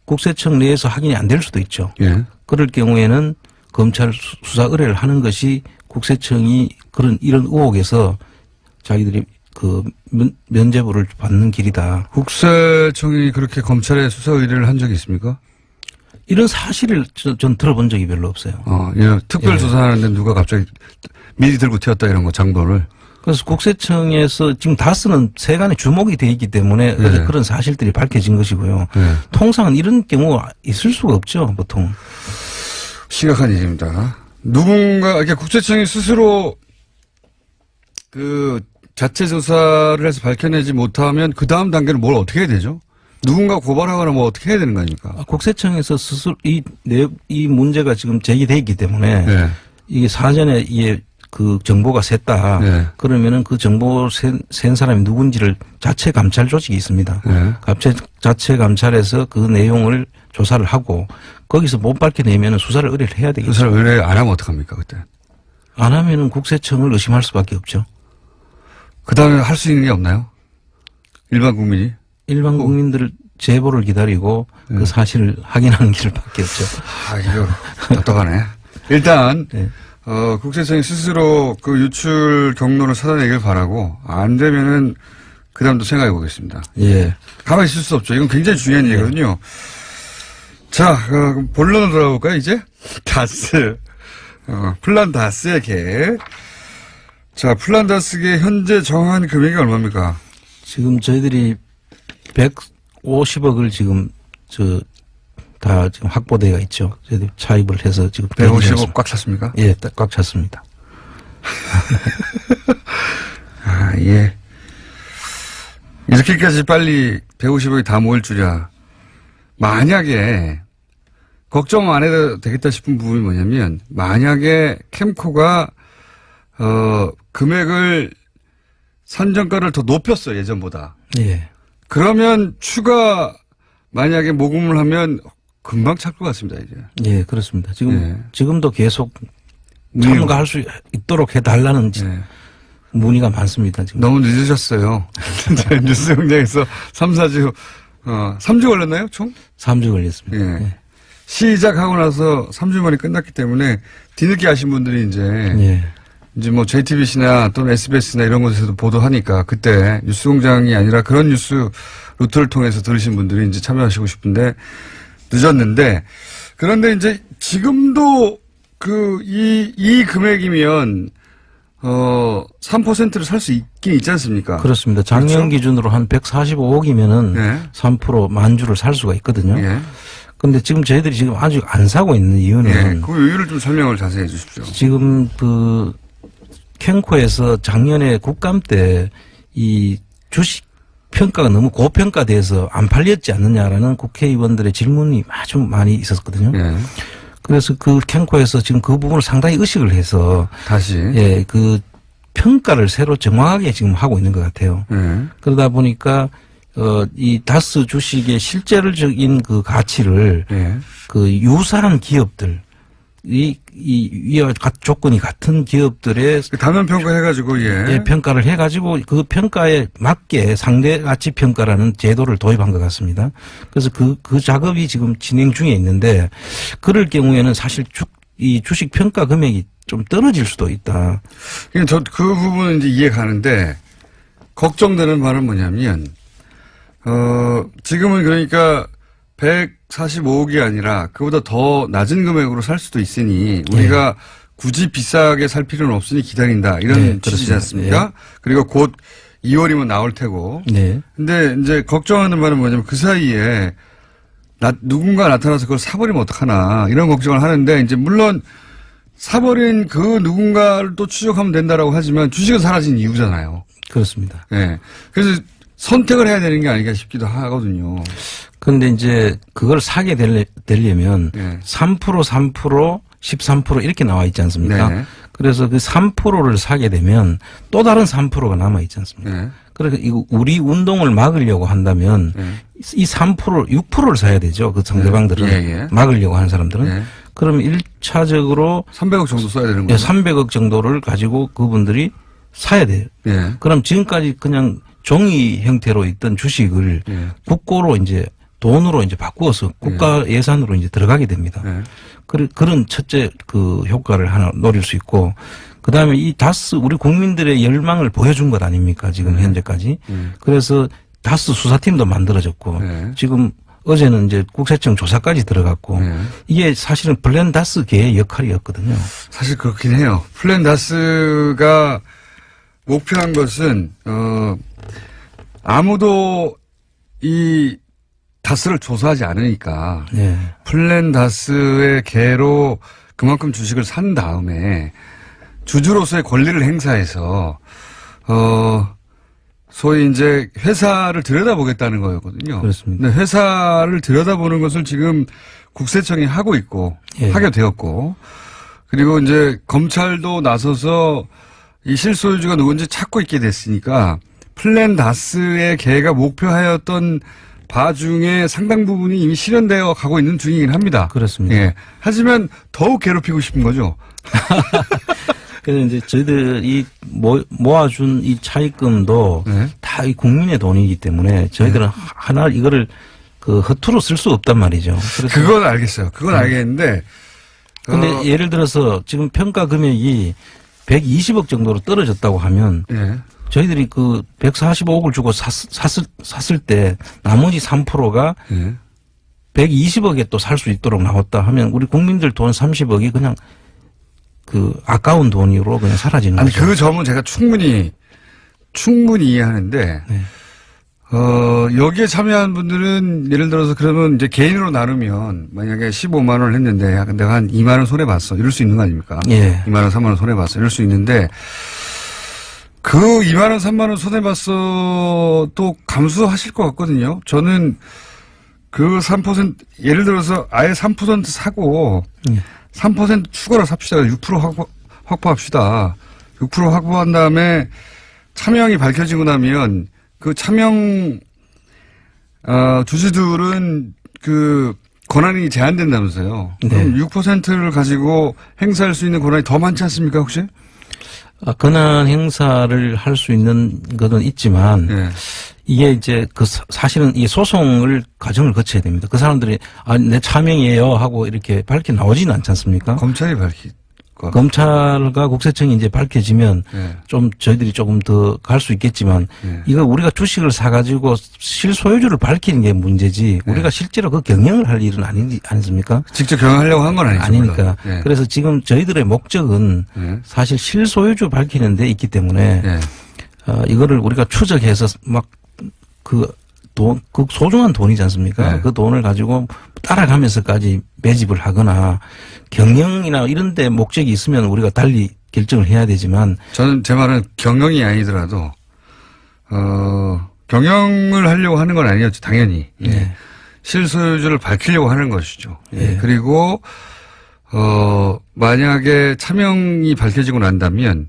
국세청 내에서 확인이 안 될 수도 있죠. 예. 그럴 경우에는 검찰 수사 의뢰를 하는 것이 국세청이 이런 의혹에서 자기들이 그 면죄부를 받는 길이다. 국세청이 그렇게 검찰에 수사 의뢰를 한 적이 있습니까? 이런 사실을 전 들어본 적이 별로 없어요. 예. 특별 조사하는데 누가 갑자기 미리 들고 튀었다 이런 거 장본을. 그래서 국세청에서 지금 다스는 세간에 주목이 돼 있기 때문에 어제 그런 사실들이 밝혀진 것이고요. 네. 통상은 이런 경우가 있을 수가 없죠, 보통. 심각한 일입니다. 누군가, 이렇게 국세청이 스스로 그 자체 조사를 해서 밝혀내지 못하면 그 다음 단계는 뭘 어떻게 해야 되죠? 누군가 고발하거나 뭐 어떻게 해야 되는 거 아닙니까? 국세청에서 스스로 이 문제가 지금 제기돼 있기 때문에 네. 이게 사전에 이게 그 정보가 샜다. 네. 그러면은 그 정보 센 사람이 누군지를 자체 감찰 조직이 있습니다. 네. 자체 감찰해서 그 내용을 조사를 하고 거기서 못 밝혀내면은 수사를 의뢰를 해야 되겠죠. 수사를 의뢰 안 하면 어떡합니까, 그때? 안 하면은 국세청을 의심할 수밖에 없죠. 그 다음에 할 수 있는 게 없나요? 일반 국민이? 일반 국민들 제보를 기다리고 그 사실을 확인하는 길밖에 없죠. 이거 답답하네. 일단, 네. 국세청이 스스로 그 유출 경로를 찾아내길 바라고, 안 되면은, 그 다음도 생각해 보겠습니다. 예. 가만히 있을 수 없죠. 이건 굉장히 중요한 얘기거든요. 자, 그럼 본론으로 돌아볼까요, 이제? 다스. 플란 다스의 계획. 자, 플란 다스의 현재 정한 금액이 얼마입니까? 지금 저희들이 150억을 지금 다 지금 확보되어 있죠. 저희들이 차입을 해서 지금 150억 꽉 찼습니까? 예, 딱 꽉 찼습니다. 예. 이렇게까지 빨리 150억이 다 모일 줄이야. 만약에 걱정 안 해도 되겠다 싶은 부분이 뭐냐면 만약에 캠코가 금액을 산정가를 더 높였어 예전보다. 예. 그러면 추가 만약에 모금을 하면 금방 찰 것 같습니다 이제. 예, 그렇습니다. 예. 지금도 계속 참가할 수 있도록 해달라는 문의가 많습니다. 지금. 너무 늦으셨어요. 뉴스 공장에서 3, 4주 3주 걸렸나요 총? 3주 걸렸습니다. 예. 예. 시작하고 나서 3주 만에 끝났기 때문에 뒤늦게 아신 분들이 이제 뭐 JTBC나 또는 SBS나 이런 곳에서도 보도하니까 그때 뉴스공장이 아니라 그런 뉴스 루트를 통해서 들으신 분들이 이제 참여하시고 싶은데 늦었는데 그런데 이제 지금도 이 금액이면 3%를 살 수 있긴 있지 않습니까? 그렇습니다. 작년 그렇죠? 기준으로 한 145억이면은 네. 3% 만주를 살 수가 있거든요. 예. 근데 지금 저희들이 지금 아직 안 사고 있는 이유는 예. 그 이유를 좀 설명을 자세히 해 주십시오. 지금 캔코에서 작년에 국감 때 이 주식 평가가 너무 고평가돼서 안 팔렸지 않느냐라는 국회의원들의 질문이 아주 많이 있었거든요. 예. 그래서 그 캔코에서 지금 그 부분을 상당히 의식을 해서 다시. 예, 그 평가를 새로 정확하게 지금 하고 있는 것 같아요. 예. 그러다 보니까 이 다스 주식의 실제적인 그 가치를 예. 그 유사한 기업들 이와 조건이 같은 기업들의 단원 평가해가지고 예, 평가를 해가지고 그 평가에 맞게 상대 가치 평가라는 제도를 도입한 것 같습니다. 그래서 그 작업이 지금 진행 중에 있는데 그럴 경우에는 사실 이 주식 평가 금액이 좀 떨어질 수도 있다. 그 부분은 이제 이해가는데 걱정되는 바는 뭐냐면 지금은 그러니까 145억이 아니라 그보다 더 낮은 금액으로 살 수도 있으니 우리가 굳이 비싸게 살 필요는 없으니 기다린다 이런 취지지 않습니까? 그리고 곧 2월이면 나올 테고. 네. 근데 이제 걱정하는 바는 뭐냐면 그 사이에 누군가 나타나서 그걸 사버리면 어떡하나 이런 걱정을 하는데 이제 물론 사버린 그 누군가를 또 추적하면 된다라고 하지만 주식은 사라진 이유잖아요. 그렇습니다. 예. 그래서 선택을 해야 되는 게 아닌가 싶기도 하거든요. 그런데 이제 그걸 사게 되려면 네. 3%, 13% 이렇게 나와 있지 않습니까? 네. 그래서 그 3%를 사게 되면 또 다른 3%가 남아 있지 않습니까? 네. 그래서 이거 우리 운동을 막으려고 한다면 이 3%, 6%를 사야 되죠. 그 상대방들은 예, 예. 막으려고 하는 사람들은. 예. 그럼 1차적으로 300억 정도 써야 되는 예, 거죠. 300억 정도를 가지고 그분들이 사야 돼요. 예. 그럼 지금까지 그냥 종이 형태로 있던 주식을 예. 국고로 이제 돈으로 이제 바꾸어서 국가 예산으로 이제 들어가게 됩니다. 예. 그런 첫째 그 효과를 하나 노릴 수 있고, 그 다음에 이 다스 우리 국민들의 열망을 보여준 것 아닙니까 지금 현재까지. 그래서 다스 수사팀도 만들어졌고 네. 지금 어제는 이제 국세청 조사까지 들어갔고 네. 이게 사실은 플랜 다스계의 역할이었거든요. 사실 그렇긴 해요. 플랜 다스가 목표한 것은 아무도 이 다스를 조사하지 않으니까 네. 플랜 다스의 개로 그만큼 주식을 산 다음에 주주로서의 권리를 행사해서 소위 이제 회사를 들여다보겠다는 거였거든요. 그렇습니다. 근데 회사를 들여다보는 것을 지금 국세청이 하고 있고 예. 하게 되었고, 그리고 이제 검찰도 나서서 이 실소유주가 누군지 찾고 있게 됐으니까 플랜 다스의 개가 목표하였던 바 중에 상당 부분이 이미 실현되어 가고 있는 중이긴 합니다. 그렇습니다. 예. 하지만 더욱 괴롭히고 싶은 거죠. 그래서 이제 저희들이 모아준 이 차입금도 네. 다 이 국민의 돈이기 때문에 저희들은 하나 이거를 그 허투루 쓸 수 없단 말이죠. 그래서 그건 알겠어요. 그건 알겠는데. 근데 예를 들어서 지금 평가 금액이 120억 정도로 떨어졌다고 하면 예. 저희들이 그 145억을 주고 샀을 때 나머지 3%가 예. 120억에 또 살 수 있도록 나왔다 하면 우리 국민들 돈 30억이 그냥 그 아까운 돈으로 그냥 사라지는 아니, 거죠. 그 점은 제가 충분히 이해하는데, 네. 여기에 참여한 분들은 예를 들어서 그러면 이제 개인으로 나누면 만약에 15만 원을 했는데, 야, 근데 한 2만 원 손해봤어. 이럴 수 있는 거 아닙니까? 예. 2만 원, 3만 원 손해봤어. 이럴 수 있는데, 그 2만 원, 3만 원 손해봤어 또 감수하실 것 같거든요. 저는 그 3% 예를 들어서 아예 3% 사고, 3% 추가로 삽시다. 6% 확보합시다. 6% 확보한 다음에 차명이 밝혀지고 나면 그 차명 주주들은 그 권한이 제한된다면서요. 네. 그럼 6%를 가지고 행사할 수 있는 권한이 더 많지 않습니까 혹시? 권한 행사를 할 수 있는 것은 있지만 네. 이게 이제 그 사실은 이 소송을 과정을 거쳐야 됩니다. 그 사람들이 내 차명이에요 하고 이렇게 밝혀 나오지는 않지 않습니까? 검찰이 밝히. 검찰과 국세청이 이제 밝혀지면 네. 좀 저희들이 조금 더 갈 수 있겠지만 네. 이거 우리가 주식을 사가지고 실소유주를 밝히는 게 문제지 네. 우리가 실제로 그 경영을 할 일은 아니습니까? 직접 경영하려고 한 건 아니죠. 아니니까. 물론. 네. 그래서 지금 저희들의 목적은 네. 사실 실소유주 밝히는 데 있기 때문에 네. 이거를 우리가 추적해서 막 그 소중한 돈이지 않습니까? 네. 그 돈을 가지고 따라가면서까지 매집을 하거나 경영이나 이런 데 목적이 있으면 우리가 달리 결정을 해야 되지만 저는 제 말은 경영이 아니더라도 경영을 하려고 하는 건 아니었죠. 당연히. 예. 네. 실소유주를 밝히려고 하는 것이죠. 예. 네. 그리고 만약에 차명이 밝혀지고 난다면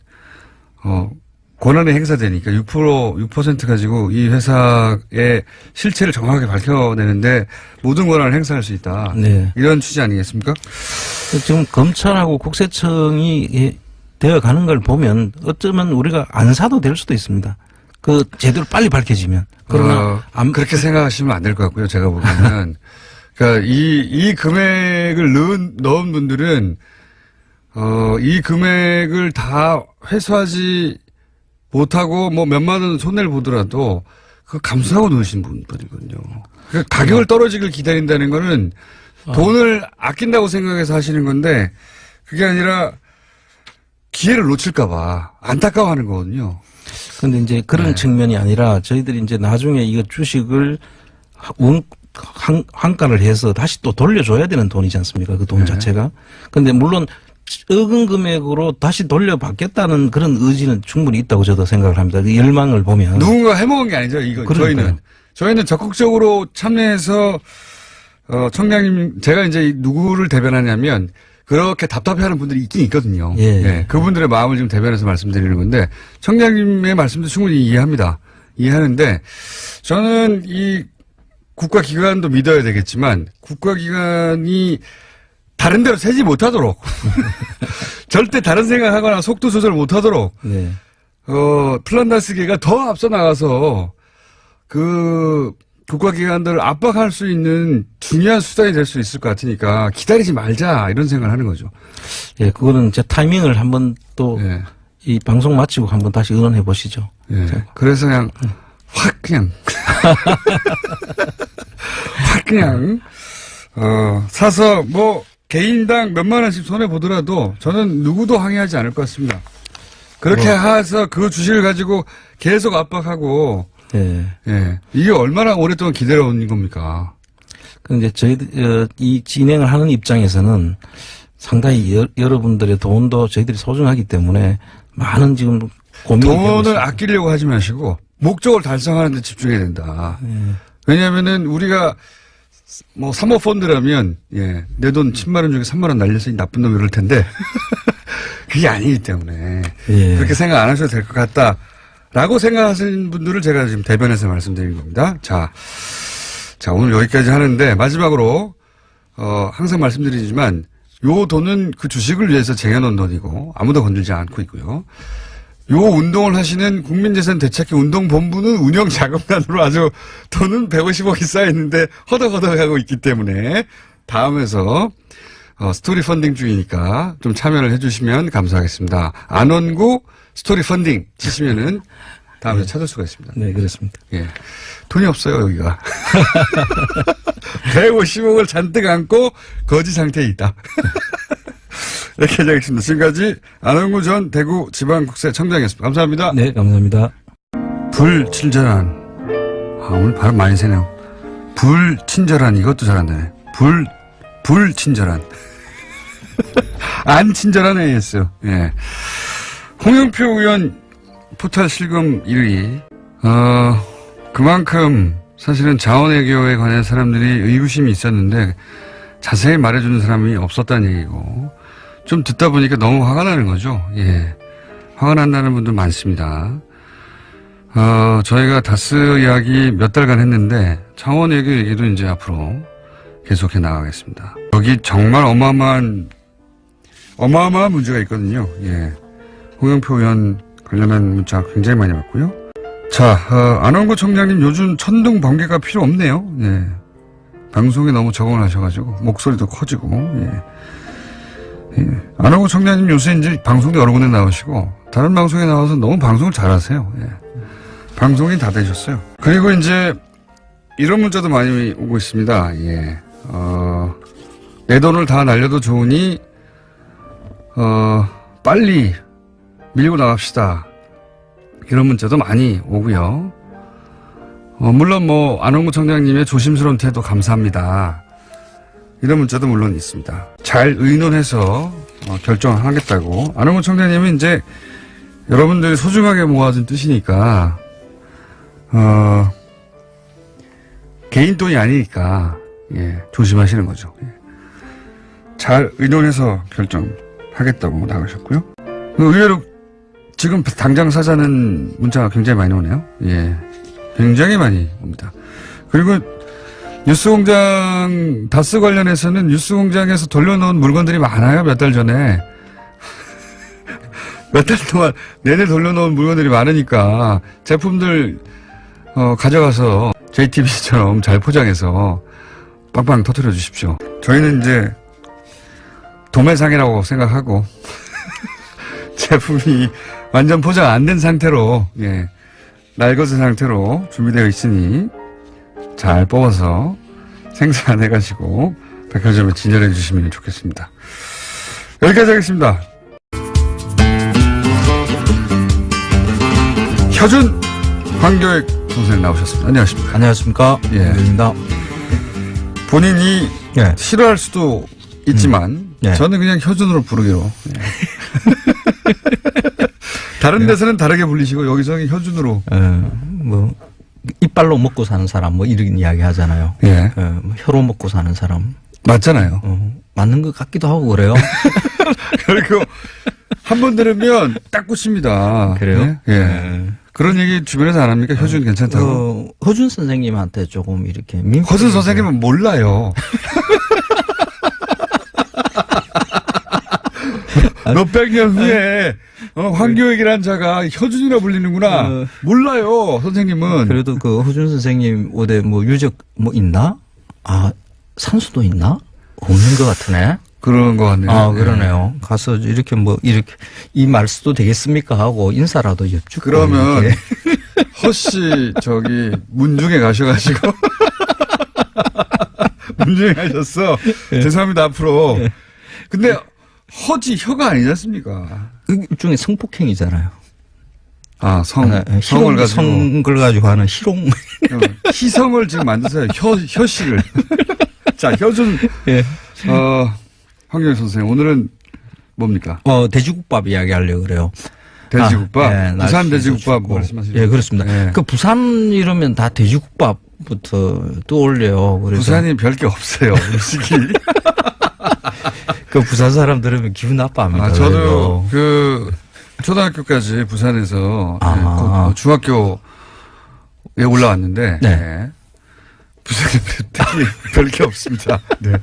권한이 행사되니까 6% 가지고 이 회사의 실체를 정확하게 밝혀내는데 모든 권한을 행사할 수 있다. 네. 이런 취지 아니겠습니까? 지금 검찰하고 국세청이 되어가는 걸 보면 어쩌면 우리가 안 사도 될 수도 있습니다. 그 제대로 빨리 밝혀지면. 그러나 그렇게 생각하시면 안 될 것 같고요. 제가 보기에는. 그러니까 이 금액을 넣은 분들은 이 금액을 다 회수하지 못하고 뭐 몇만 원 손해를 보더라도 그 감수하고 넣으신 분들이거든요. 그러니까 가격을 떨어지길 기다린다는 거는 돈을 아낀다고 생각해서 하시는 건데 그게 아니라 기회를 놓칠까봐 안타까워하는 거거든요. 그런데 이제 그런 네. 측면이 아니라 저희들이 이제 나중에 이거 주식을 환가를 해서 다시 또 돌려줘야 되는 돈이지 않습니까? 그 돈 네. 자체가. 근데 물론 적은 금액으로 다시 돌려받겠다는 그런 의지는 충분히 있다고 저도 생각을 합니다. 그 열망을 보면. 누군가 해먹은 게 아니죠. 이거 그러니까요. 저희는 적극적으로 참여해서 청장님 제가 이제 누구를 대변하냐면 그렇게 답답해하는 분들이 있긴 있거든요. 예. 그분들의 마음을 좀 대변해서 말씀드리는 건데 청장님의 말씀도 충분히 이해합니다. 이해하는데 저는 이 국가기관도 믿어야 되겠지만 국가기관이 다른 데로 새지 못하도록 절대 다른 생각하거나 속도 조절 못하도록 네. 플란다스계가 더 앞서 나가서 그 국가기관들을 압박할 수 있는 중요한 수단이 될 수 있을 것 같으니까 기다리지 말자 이런 생각을 하는 거죠. 예, 그거는 제 타이밍을 한번 또 이 방송 마치고 한번 다시 의논해 보시죠. 예. 그래서 그냥 확 그냥 사서 뭐 개인당 몇만 원씩 손해 보더라도 저는 누구도 항의하지 않을 것 같습니다. 그렇게 해서 그 주식을 가지고 계속 압박하고 예. 예. 이게 얼마나 오랫동안 기다려온 겁니까? 근데 저희들 이 진행을 하는 입장에서는 상당히 여러분들의 돈도 저희들이 소중하기 때문에 많은 지금 고민이 되고 돈을 있습니다. 아끼려고 하지 마시고 목적을 달성하는 데 집중해야 된다. 왜냐하면은 우리가 뭐 사모펀드라면 예, 내 돈 10만 원 중에 3만 원 날려서 이 나쁜 놈 이럴 텐데 그게 아니기 때문에 예. 그렇게 생각 안 하셔도 될 것 같다라고 생각하시는 분들을 제가 지금 대변해서 말씀드린 겁니다. 자, 오늘 여기까지 하는데 마지막으로 항상 말씀드리지만 요 돈은 그 주식을 위해서 쟁여놓은 돈이고 아무도 건들지 않고 있고요. 요 운동을 하시는 국민재산 되찾기 운동본부는 운영자금단으로 아주 돈은 150억이 쌓여있는데 허덕허덕하고 있기 때문에 다음에서 스토리 펀딩 중이니까 좀 참여를 해주시면 감사하겠습니다. 안원구 스토리 펀딩 치시면은 다음에 찾을 수가 있습니다. 네, 그렇습니다. 예. 돈이 없어요, 여기가. 150억을 잔뜩 안고 거지 상태에 있다. 이렇게 하겠습니다. 지금까지 안원구 전 대구지방국세청장이었습니다. 감사합니다. 네, 감사합니다. 불친절한. 오늘 발음 많이 세네요. 불친절한, 이것도 잘 안 되네. 불친절한. 안 친절한 AS. 예. 홍영표 의원 포탈 실검 1위. 그만큼 사실은 자원외교에 관한 사람들이 의구심이 있었는데 자세히 말해주는 사람이 없었다는 얘기고 좀 듣다 보니까 너무 화가 나는 거죠. 예. 화가 난다는 분들 많습니다. 저희가 다스 이야기 몇 달간 했는데 자원외교 얘기도 이제 앞으로 계속해 나가겠습니다. 여기 정말 어마어마한 문제가 있거든요. 예. 홍영표 의원 관련한 문자 굉장히 많이 왔고요. 자, 안원구 청장님 요즘 천둥 번개가 필요 없네요. 예. 방송에 너무 적응을 하셔가지고 목소리도 커지고. 예. 예. 안원구 청장님 요새 이제 방송도 여러 군데 나오시고 다른 방송에 나와서 너무 방송을 잘하세요. 예. 방송인 다 되셨어요. 그리고 이제 이런 문자도 많이 오고 있습니다. 예. 내 돈을 다 날려도 좋으니 빨리 밀고 나갑시다. 이런 문자도 많이 오고요. 물론 뭐 안원구 청장님의 조심스러운 태도 감사합니다. 이런 문자도 물론 있습니다. 잘 의논해서 결정하겠다고. 안원구 청장님은 이제 여러분들이 소중하게 모아준 뜻이니까 개인 돈이 아니니까 예, 조심하시는 거죠. 예. 잘 의논해서 결정하겠다고 나가셨고요. 의외로 지금 당장 사자는 문자가 굉장히 많이 오네요. 예. 굉장히 많이 옵니다. 그리고 뉴스공장 다스 관련해서는 뉴스공장에서 돌려놓은 물건들이 많아요. 몇 달 전에. 몇 달 동안 내내 돌려놓은 물건들이 많으니까 제품들 가져가서 JTBC처럼 잘 포장해서 빵빵 터뜨려 주십시오. 저희는 이제 도매상이라고 생각하고 제품이 완전 포장 안 된 상태로 예, 낡아진 상태로 준비되어 있으니 잘 뽑아서 생산해가지고 백화점에 진열해 주시면 좋겠습니다. 여기까지 하겠습니다. 혀준 황교익 선생님 나오셨습니다. 안녕하십니까. 안녕하십니까. 예. 입니다. 본인이 예. 싫어할 수도 있지만 예. 저는 그냥 혀준으로 부르기로. 예. 다른 데서는 다르게 불리시고 여기서는 혀준으로. 뭐 이빨로 먹고 사는 사람 뭐 이런 이야기 하잖아요. 예. 뭐 혀로 먹고 사는 사람. 맞잖아요. 맞는 것 같기도 하고 그래요. 그리고 한 번 들으면 딱 꽂힙니다. 그래요? 예. 예. 그런 얘기 주변에서 안 합니까? 혀준 괜찮다고. 허준 선생님한테 조금 이렇게 허준 선생님은 몰라요. 몇백 년 후에 황교익이라는 자가 혀준이라 불리는구나. 몰라요, 선생님은. 그래도 그 허준 선생님 어디 뭐 유적 뭐 있나? 아, 산수도 있나? 없는 것 같으네. 그런 것 같네요. 아, 그러네요. 가서 이렇게 뭐 이렇게 이 말씀도 되겠습니까 하고 인사라도 여쭙고. 그러면 이렇게. 허씨 문중에 가셔가지고 문중에 가셨어. 죄송합니다 앞으로. 근데 허지 혀가 아니지 않습니까? 그 일종의 성폭행이잖아요. 아, 성을 가지고. 성을 가지고 하는 희롱. 희성을 지금 만드세요. 혀씨를. 자, 혀준, 예. 황교익 선생님, 오늘은 뭡니까? 돼지국밥 이야기 하려고 그래요. 돼지국밥? 예, 부산 돼지국밥 춥고. 말씀하시는 예, 그렇습니다. 예. 그 부산 이러면 다 돼지국밥부터 떠올려요. 그래서 부산이 별 게 없어요, 음식이. 그 부산 사람 들으면 기분 나빠합니다. 저도 초등학교까지 부산에서 아. 중학교에 올라왔는데, 네. 네. 부산에 특히 별 게 없습니다. 네.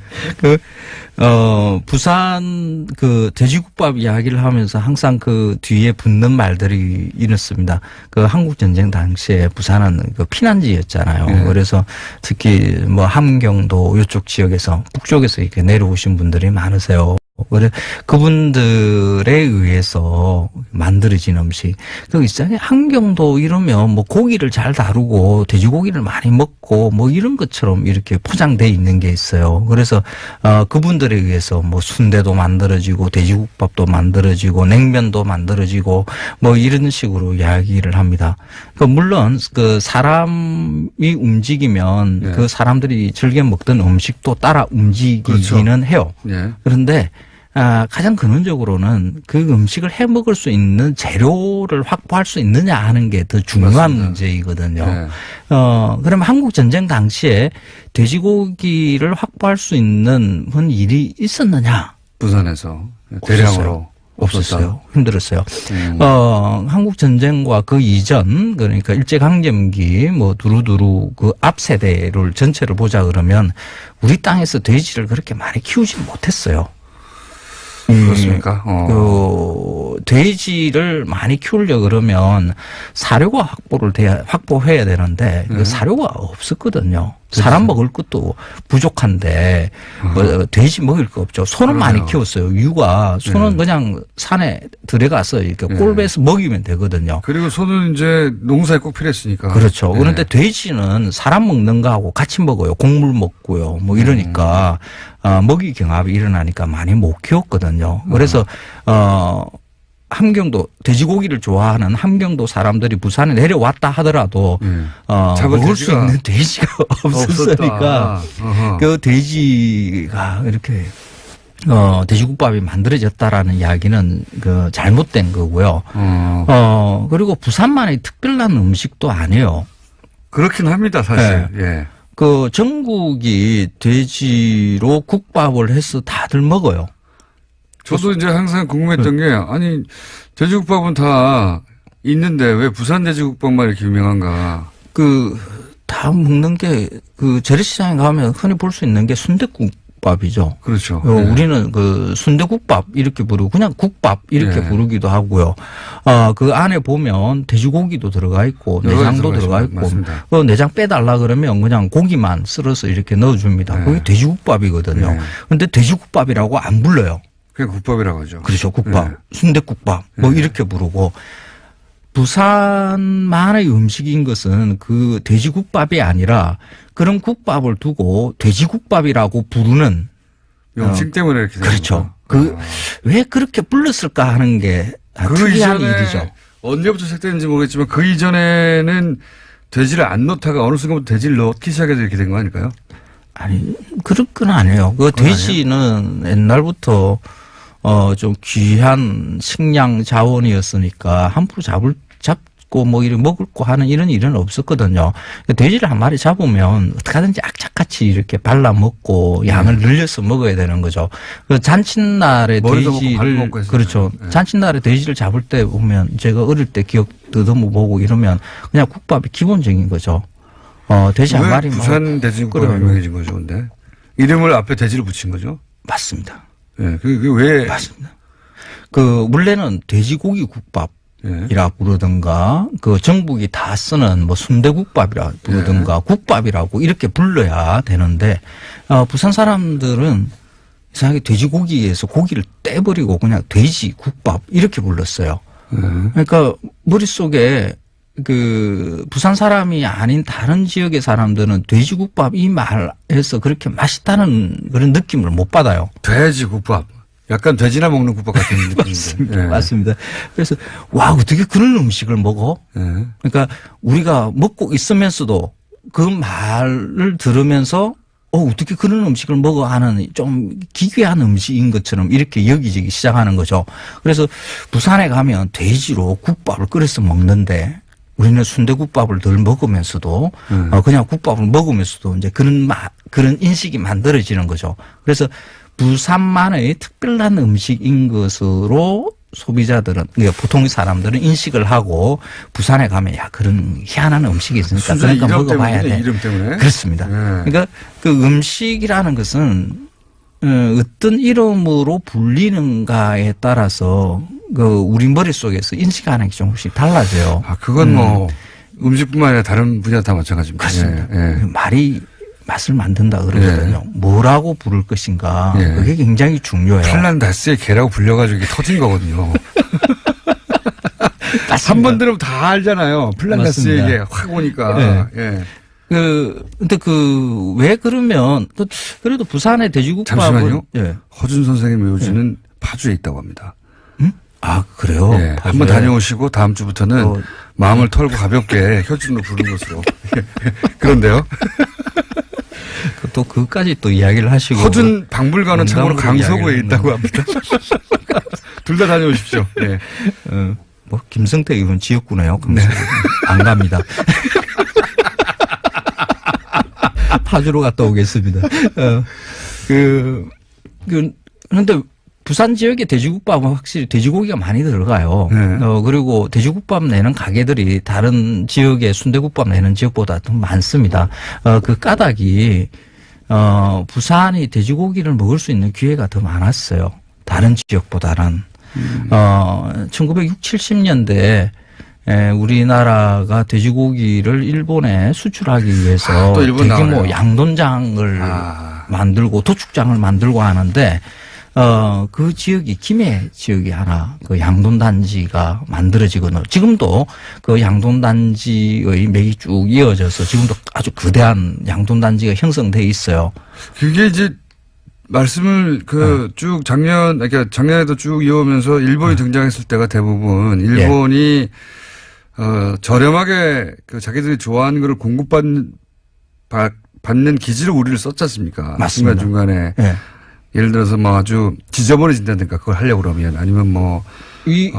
부산 그 돼지국밥 이야기를 하면서 항상 그 뒤에 붙는 말들이 이렇습니다. 그 한국전쟁 당시에 부산은 그 피난지였잖아요. 네. 그래서 특히 뭐 함경도 이쪽 지역에서 북쪽에서 이렇게 내려오신 분들이 많으세요. 그래 그분들에 의해서 만들어진 음식. 그 있잖아요. 함경도 이러면 뭐 고기를 잘 다루고 돼지고기를 많이 먹고 뭐 이런 것처럼 이렇게 포장돼 있는 게 있어요. 그래서 그분들에 의해서 뭐 순대도 만들어지고 돼지국밥도 만들어지고 냉면도 만들어지고 뭐 이런 식으로 이야기를 합니다. 그 물론 그 사람이 움직이면 네. 그 사람들이 즐겨 먹던 음식도 따라 움직이기는 그렇죠. 해요. 네. 그런데 가장 근원적으로는 그 음식을 해 먹을 수 있는 재료를 확보할 수 있느냐 하는 게 더 중요한 맞습니다. 문제이거든요. 네. 그러면 한국 전쟁 당시에 돼지고기를 확보할 수 있는 일이 있었느냐? 부산에서 대량으로 없었어요. 힘들었어요. 음. 한국 전쟁과 그 이전, 그러니까 일제강점기, 뭐, 두루두루 그 앞 세대를 전체를 보자 그러면 우리 땅에서 돼지를 그렇게 많이 키우지 못했어요. 그렇습니까? 돼지를 많이 키우려 그러면 사료가 확보해야 되는데 그 사료가 없었거든요. 사람 먹을 것도 부족한데 뭐 돼지 먹을 거 없죠. 소는 그러네요. 많이 키웠어요. 유가 소는 그냥 산에 들어가서 이렇게 꼴배서 먹이면 되거든요. 그리고 소는 이제 농사에 꼭 필요했으니까. 그렇죠. 네. 그런데 돼지는 사람 먹는 거하고 같이 먹어요. 곡물 먹고요. 뭐 이러니까 먹이 경합이 일어나니까 많이 못 키웠거든요. 그래서 함경도 돼지고기를 좋아하는 함경도 사람들이 부산에 내려왔다 하더라도 잡을 먹을 수 돼지가 있는 돼지가 없었으니까 어허. 그 돼지가 이렇게 돼지국밥이 만들어졌다라는 이야기는 그 잘못된 거고요. 그리고 부산만의 특별한 음식도 아니에요. 그렇긴 합니다, 사실. 예. 그 전국이 돼지로 국밥을 해서 다들 먹어요. 저도 이제 항상 궁금했던 게, 아니, 돼지국밥은 다 있는데 왜 부산 돼지국밥만 이렇게 유명한가. 다 먹는 게, 재래시장에 가면 흔히 볼 수 있는 게 순댓국밥이죠. 그렇죠. 우리는 순대국밥 이렇게 부르고 그냥 국밥 이렇게 네. 부르기도 하고요. 그 안에 보면 돼지고기도 들어가 있고 여러 가지 내장도 들어가 들어가 있고 맞습니다. 그 내장 빼달라 그러면 그냥 고기만 썰어서 이렇게 넣어줍니다. 네. 그게 돼지국밥이거든요. 네. 그런데 돼지국밥이라고 안 불러요. 그냥 국밥이라고 하죠. 그렇죠. 국밥, 네. 순대국밥 뭐 이렇게 부르고 부산만의 음식인 것은 그 돼지국밥이 아니라 그런 국밥을 두고 돼지국밥이라고 부르는 명칭 때문에 이렇게 되는 그렇죠. 거구나. 왜 그렇게 불렀을까 하는 게 그 특이한 이전에 일이죠. 언제부터 시작됐는지 모르겠지만 그 이전에는 돼지를 안 넣다가 어느 순간부터 돼지를 넣기 시작해서 이렇게 된 거 아닐까요? 아니, 그럴 건 아니에요. 그 돼지는 옛날부터 좀 귀한 식량 자원이었으니까 함부로 잡고 뭐 이렇게 먹을 거 하는 이런 일은 없었거든요. 돼지를 한 마리 잡으면 어떻게든지 악착같이 이렇게 발라 먹고 양을 늘려서 먹어야 되는 거죠. 그 잔칫날에 머리도 먹고 발도 돼지를 먹고 했으니까요. 그렇죠. 네. 잔칫날에 돼지를 잡을 때 보면 제가 어릴 때 기억 더듬어 보고 이러면 그냥 국밥이 기본적인 거죠. 돼지 한 왜 마리 부산 돼지국밥이 끓여요. 유명해진 거죠, 근데? 이름을 앞에 돼지를 붙인 거죠? 맞습니다. 예, 그게 왜? 맞습니다. 그 원래는 돼지고기 국밥 예. 이라 부르든가 그 전국이 다 쓰는 뭐 순대국밥이라 부르든가 국밥이라고 이렇게 불러야 되는데 부산 사람들은 이상하게 돼지고기에서 고기를 떼버리고 그냥 돼지국밥 이렇게 불렀어요. 그러니까 머릿속에 그 부산 사람이 아닌 다른 지역의 사람들은 돼지국밥 이 말에서 그렇게 맛있다는 그런 느낌을 못 받아요. 돼지국밥. 약간 돼지나 먹는 국밥 같은 느낌인데. 예. 맞습니다. 그래서 와 어떻게 그런 음식을 먹어? 예. 그러니까 우리가 먹고 있으면서도 그 말을 들으면서 어떻게 그런 음식을 먹어 하는 좀 기괴한 음식인 것처럼 이렇게 여기저기 시작하는 거죠. 그래서 부산에 가면 돼지로 국밥을 끓여서 먹는데 우리는 순대국밥을 덜 먹으면서도 그냥 국밥을 먹으면서도 이제 그런 인식이 만들어지는 거죠. 그래서 부산만의 특별한 음식인 것으로 소비자들은, 그러니까 보통 사람들은 인식을 하고 부산에 가면 야 그런 희한한 음식이 있으니까 그러니까 이름 먹어봐야 때문에, 돼. 이름 때문에. 그렇습니다. 그러니까 그 음식이라는 것은 어떤 이름으로 불리는가에 따라서 그 우리 머릿속에서 인식하는 게 조금씩 달라져요. 아, 그건 뭐 음식뿐만 아니라 다른 분야 다 마찬가지입니다. 그렇습니다. 예. 예. 말이 맛을 만든다 그러거든요. 뭐라고 부를 것인가. 예. 그게 굉장히 중요해요. 팔란다스의 개라고 불려가지고 이게 터진 거거든요. 한 번 들으면 다 알잖아요. 플란다스의 맞습니다. 개 확 오니까. 예. 예. 근데 왜 그러면, 그래도 부산의 돼지국밥은. 잠시만요. 예. 허준 선생님 묘지는 파주에 있다고 합니다. 아, 그래요? 예. 한번 다녀오시고 다음 주부터는 마음을 털고 가볍게 혈중으로 부르는 것으로. 그런데요. 또 그까지 또 이야기를 하시고. 허준 박물관은 참고로 농담으로 강서구에 이야기를 있다고 합니다. 둘 다 다녀오십시오. 예. 뭐, 김성태 이분 지역구네요. 안 갑니다. 파주로 갔다 오겠습니다. 그런데 부산 지역의 돼지국밥은 확실히 돼지고기가 많이 들어가요. 네. 그리고 돼지국밥 내는 가게들이 다른 지역의 순대국밥 내는 지역보다 더 많습니다. 그 까닭이, 부산이 돼지고기를 먹을 수 있는 기회가 더 많았어요. 다른 지역보다는. 1960, 70년대에 우리나라가 돼지고기를 일본에 수출하기 위해서 또 일본 대규모 나오네요. 양돈장을 만들고 도축장을 만들고 하는데 그 지역이 김해 지역이 하나 그 양돈단지가 만들어지거든요. 지금도 그 양돈단지의 맥이 쭉 이어져서 지금도 아주 거대한 양돈단지가 형성돼 있어요. 그게 이제 말씀을 쭉 그러니까 작년에도 쭉 이어오면서 일본이 등장했을 때가 대부분 일본이 저렴하게 그 자기들이 좋아하는 거를 공급받는 기지로 우리를 썼지 않습니까? 맞습니다. 중간중간에. 예. 예를 들어서 뭐 아주 지저분해진다든가 그걸 하려고 그러면 아니면 뭐. 이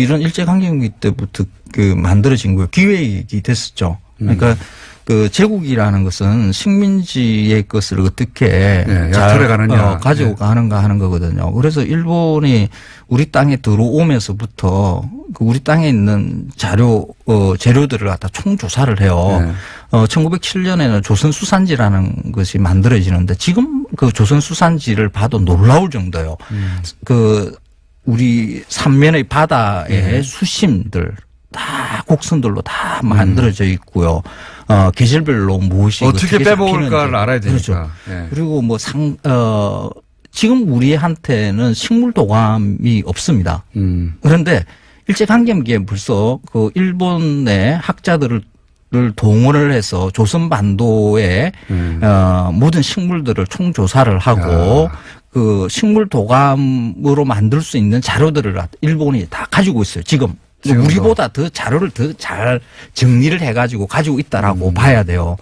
일은 일제강점기 때부터 그 만들어진 거예요. 기획이 됐었죠. 그러니까 그 제국이라는 것은 식민지의 것을 어떻게 약탈해 가느냐. 가지고 가는가 하는 거거든요. 그래서 일본이 우리 땅에 들어오면서부터 그 우리 땅에 있는 재료들을 갖다 총조사를 해요. 1907년에는 조선수산지라는 것이 만들어지는데 지금 그 조선수산지를 봐도 놀라울 정도예요. 우리 삼면의 바다의 수심들 다 곡선들로 다 만들어져 있고요. 계절별로 무엇이 어떻게 빼먹을까를 알아야 되니까. 그렇죠. 예. 그리고 뭐 지금 우리한테는 식물 도감이 없습니다. 그런데 일제강점기에 벌써 그 일본의 학자들을 동원을 해서 조선반도의 모든 식물들을 총조사를 하고 그 식물 도감으로 만들 수 있는 자료들을 일본이 다 가지고 있어요. 지금도. 우리보다 더 자료를 더 잘 정리를 해가지고 가지고 있다라고 봐야 돼요.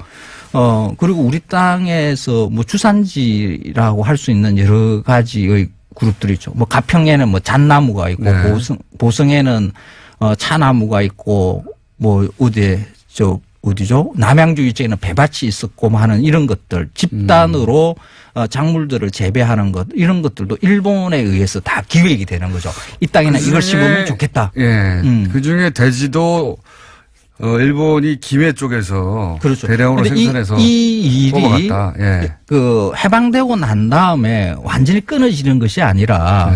그리고 우리 땅에서 뭐 주산지라고 할 수 있는 여러 가지의 그룹들이 있죠. 뭐 가평에는 뭐 잣나무가 있고 보성에는 차나무가 있고 뭐 어디죠? 남양주 이쪽에는 배밭이 있었고 뭐 하는 이런 것들 집단으로 작물들을 재배하는 것 이런 것들도 일본에 의해서 다 기획이 되는 거죠. 이 땅에는 이걸 심으면 좋겠다. 예. 그 중에 돼지도 일본이 김해 쪽에서 그렇죠. 대량으로 생산해서 이 일이 뽑아갔다. 예. 그 해방되고 난 다음에 완전히 끊어지는 것이 아니라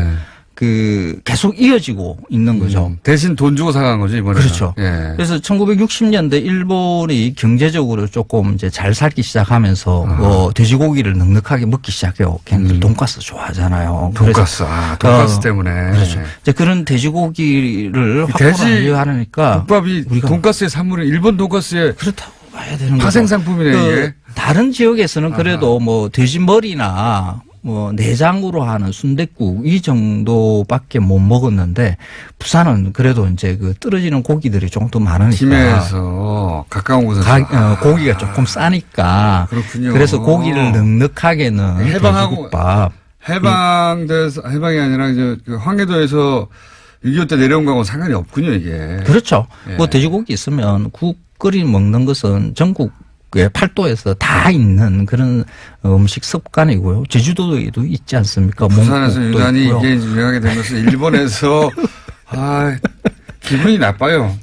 그 계속 이어지고 있는 거죠. 대신 돈 주고 사간 거죠, 이번에. 그렇죠. 예. 그래서 1960년대 일본이 경제적으로 조금 이제 잘 살기 시작하면서 돼지고기를 넉넉하게 먹기 시작해요. 걔네들 돈가스 좋아하잖아요. 돈가스. 돈가스 때문에. 그렇죠. 이제 그런 돼지고기를 확보를 하려니까 국밥이 우리가 돈가스의 산물은 일본 돈가스의 그렇다고 봐야 되는 거죠. 파생 상품이네, 이게. 다른 지역에서는 그래도 뭐 돼지 머리나 뭐 내장으로 하는 순댓국 이 정도밖에 못 먹었는데 부산은 그래도 이제 그 떨어지는 고기들이 조금 더 많으니까 김해에서 가까운 곳에서 고기가 조금 싸니까 그렇군요. 그래서 고기를 넉넉하게 넣은 해방하고 돼지국밥. 해방이 아니라 이제 그 황해도에서 6.25 때 내려온 거하고 상관이 없군요, 이게. 그렇죠. 예. 뭐 돼지고기 있으면 국 끓이 먹는 것은 전국 팔도에서 다 있는 그런 음식 습관이고요. 제주도에도 있지 않습니까? 부산에서 몽국도 유난히 있고요. 이게 유명하게 되면서 일본에서 기분이 나빠요.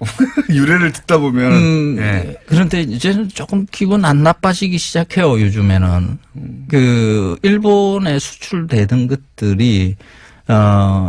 유래를 듣다 보면. 예. 그런데 이제는 조금 기분 안 나빠지기 시작해요, 요즘에는. 그, 일본에 수출되던 것들이,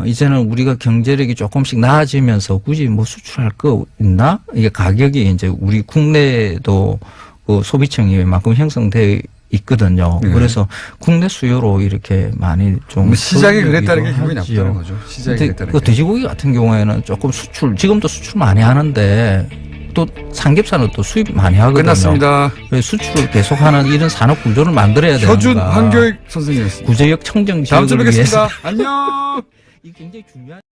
이제는 우리가 경제력이 조금씩 나아지면서 굳이 뭐 수출할 거 있나? 이게 가격이 이제 우리 국내도 그 소비층이 웬만큼 형성돼 있거든요. 네. 그래서 국내 수요로 이렇게 많이 좀. 뭐 시장이 그랬다는 게 돌리기도 기분이 하지요. 나쁘다는 거죠. 시장이 근데 그랬다는 그 게. 돼지고기 같은 경우에는 조금 지금도 수출 많이 하는데 또 삼겹살은 또 수입 많이 하거든요. 끝났습니다. 그래서 수출을 계속하는 이런 산업 구조를 만들어야 되는 효준 황교익 선생님이었습니다. 구제역 청정 다음 주에 지역을 위해서 뵙겠습니다. 안녕. 이 굉장히 중요한.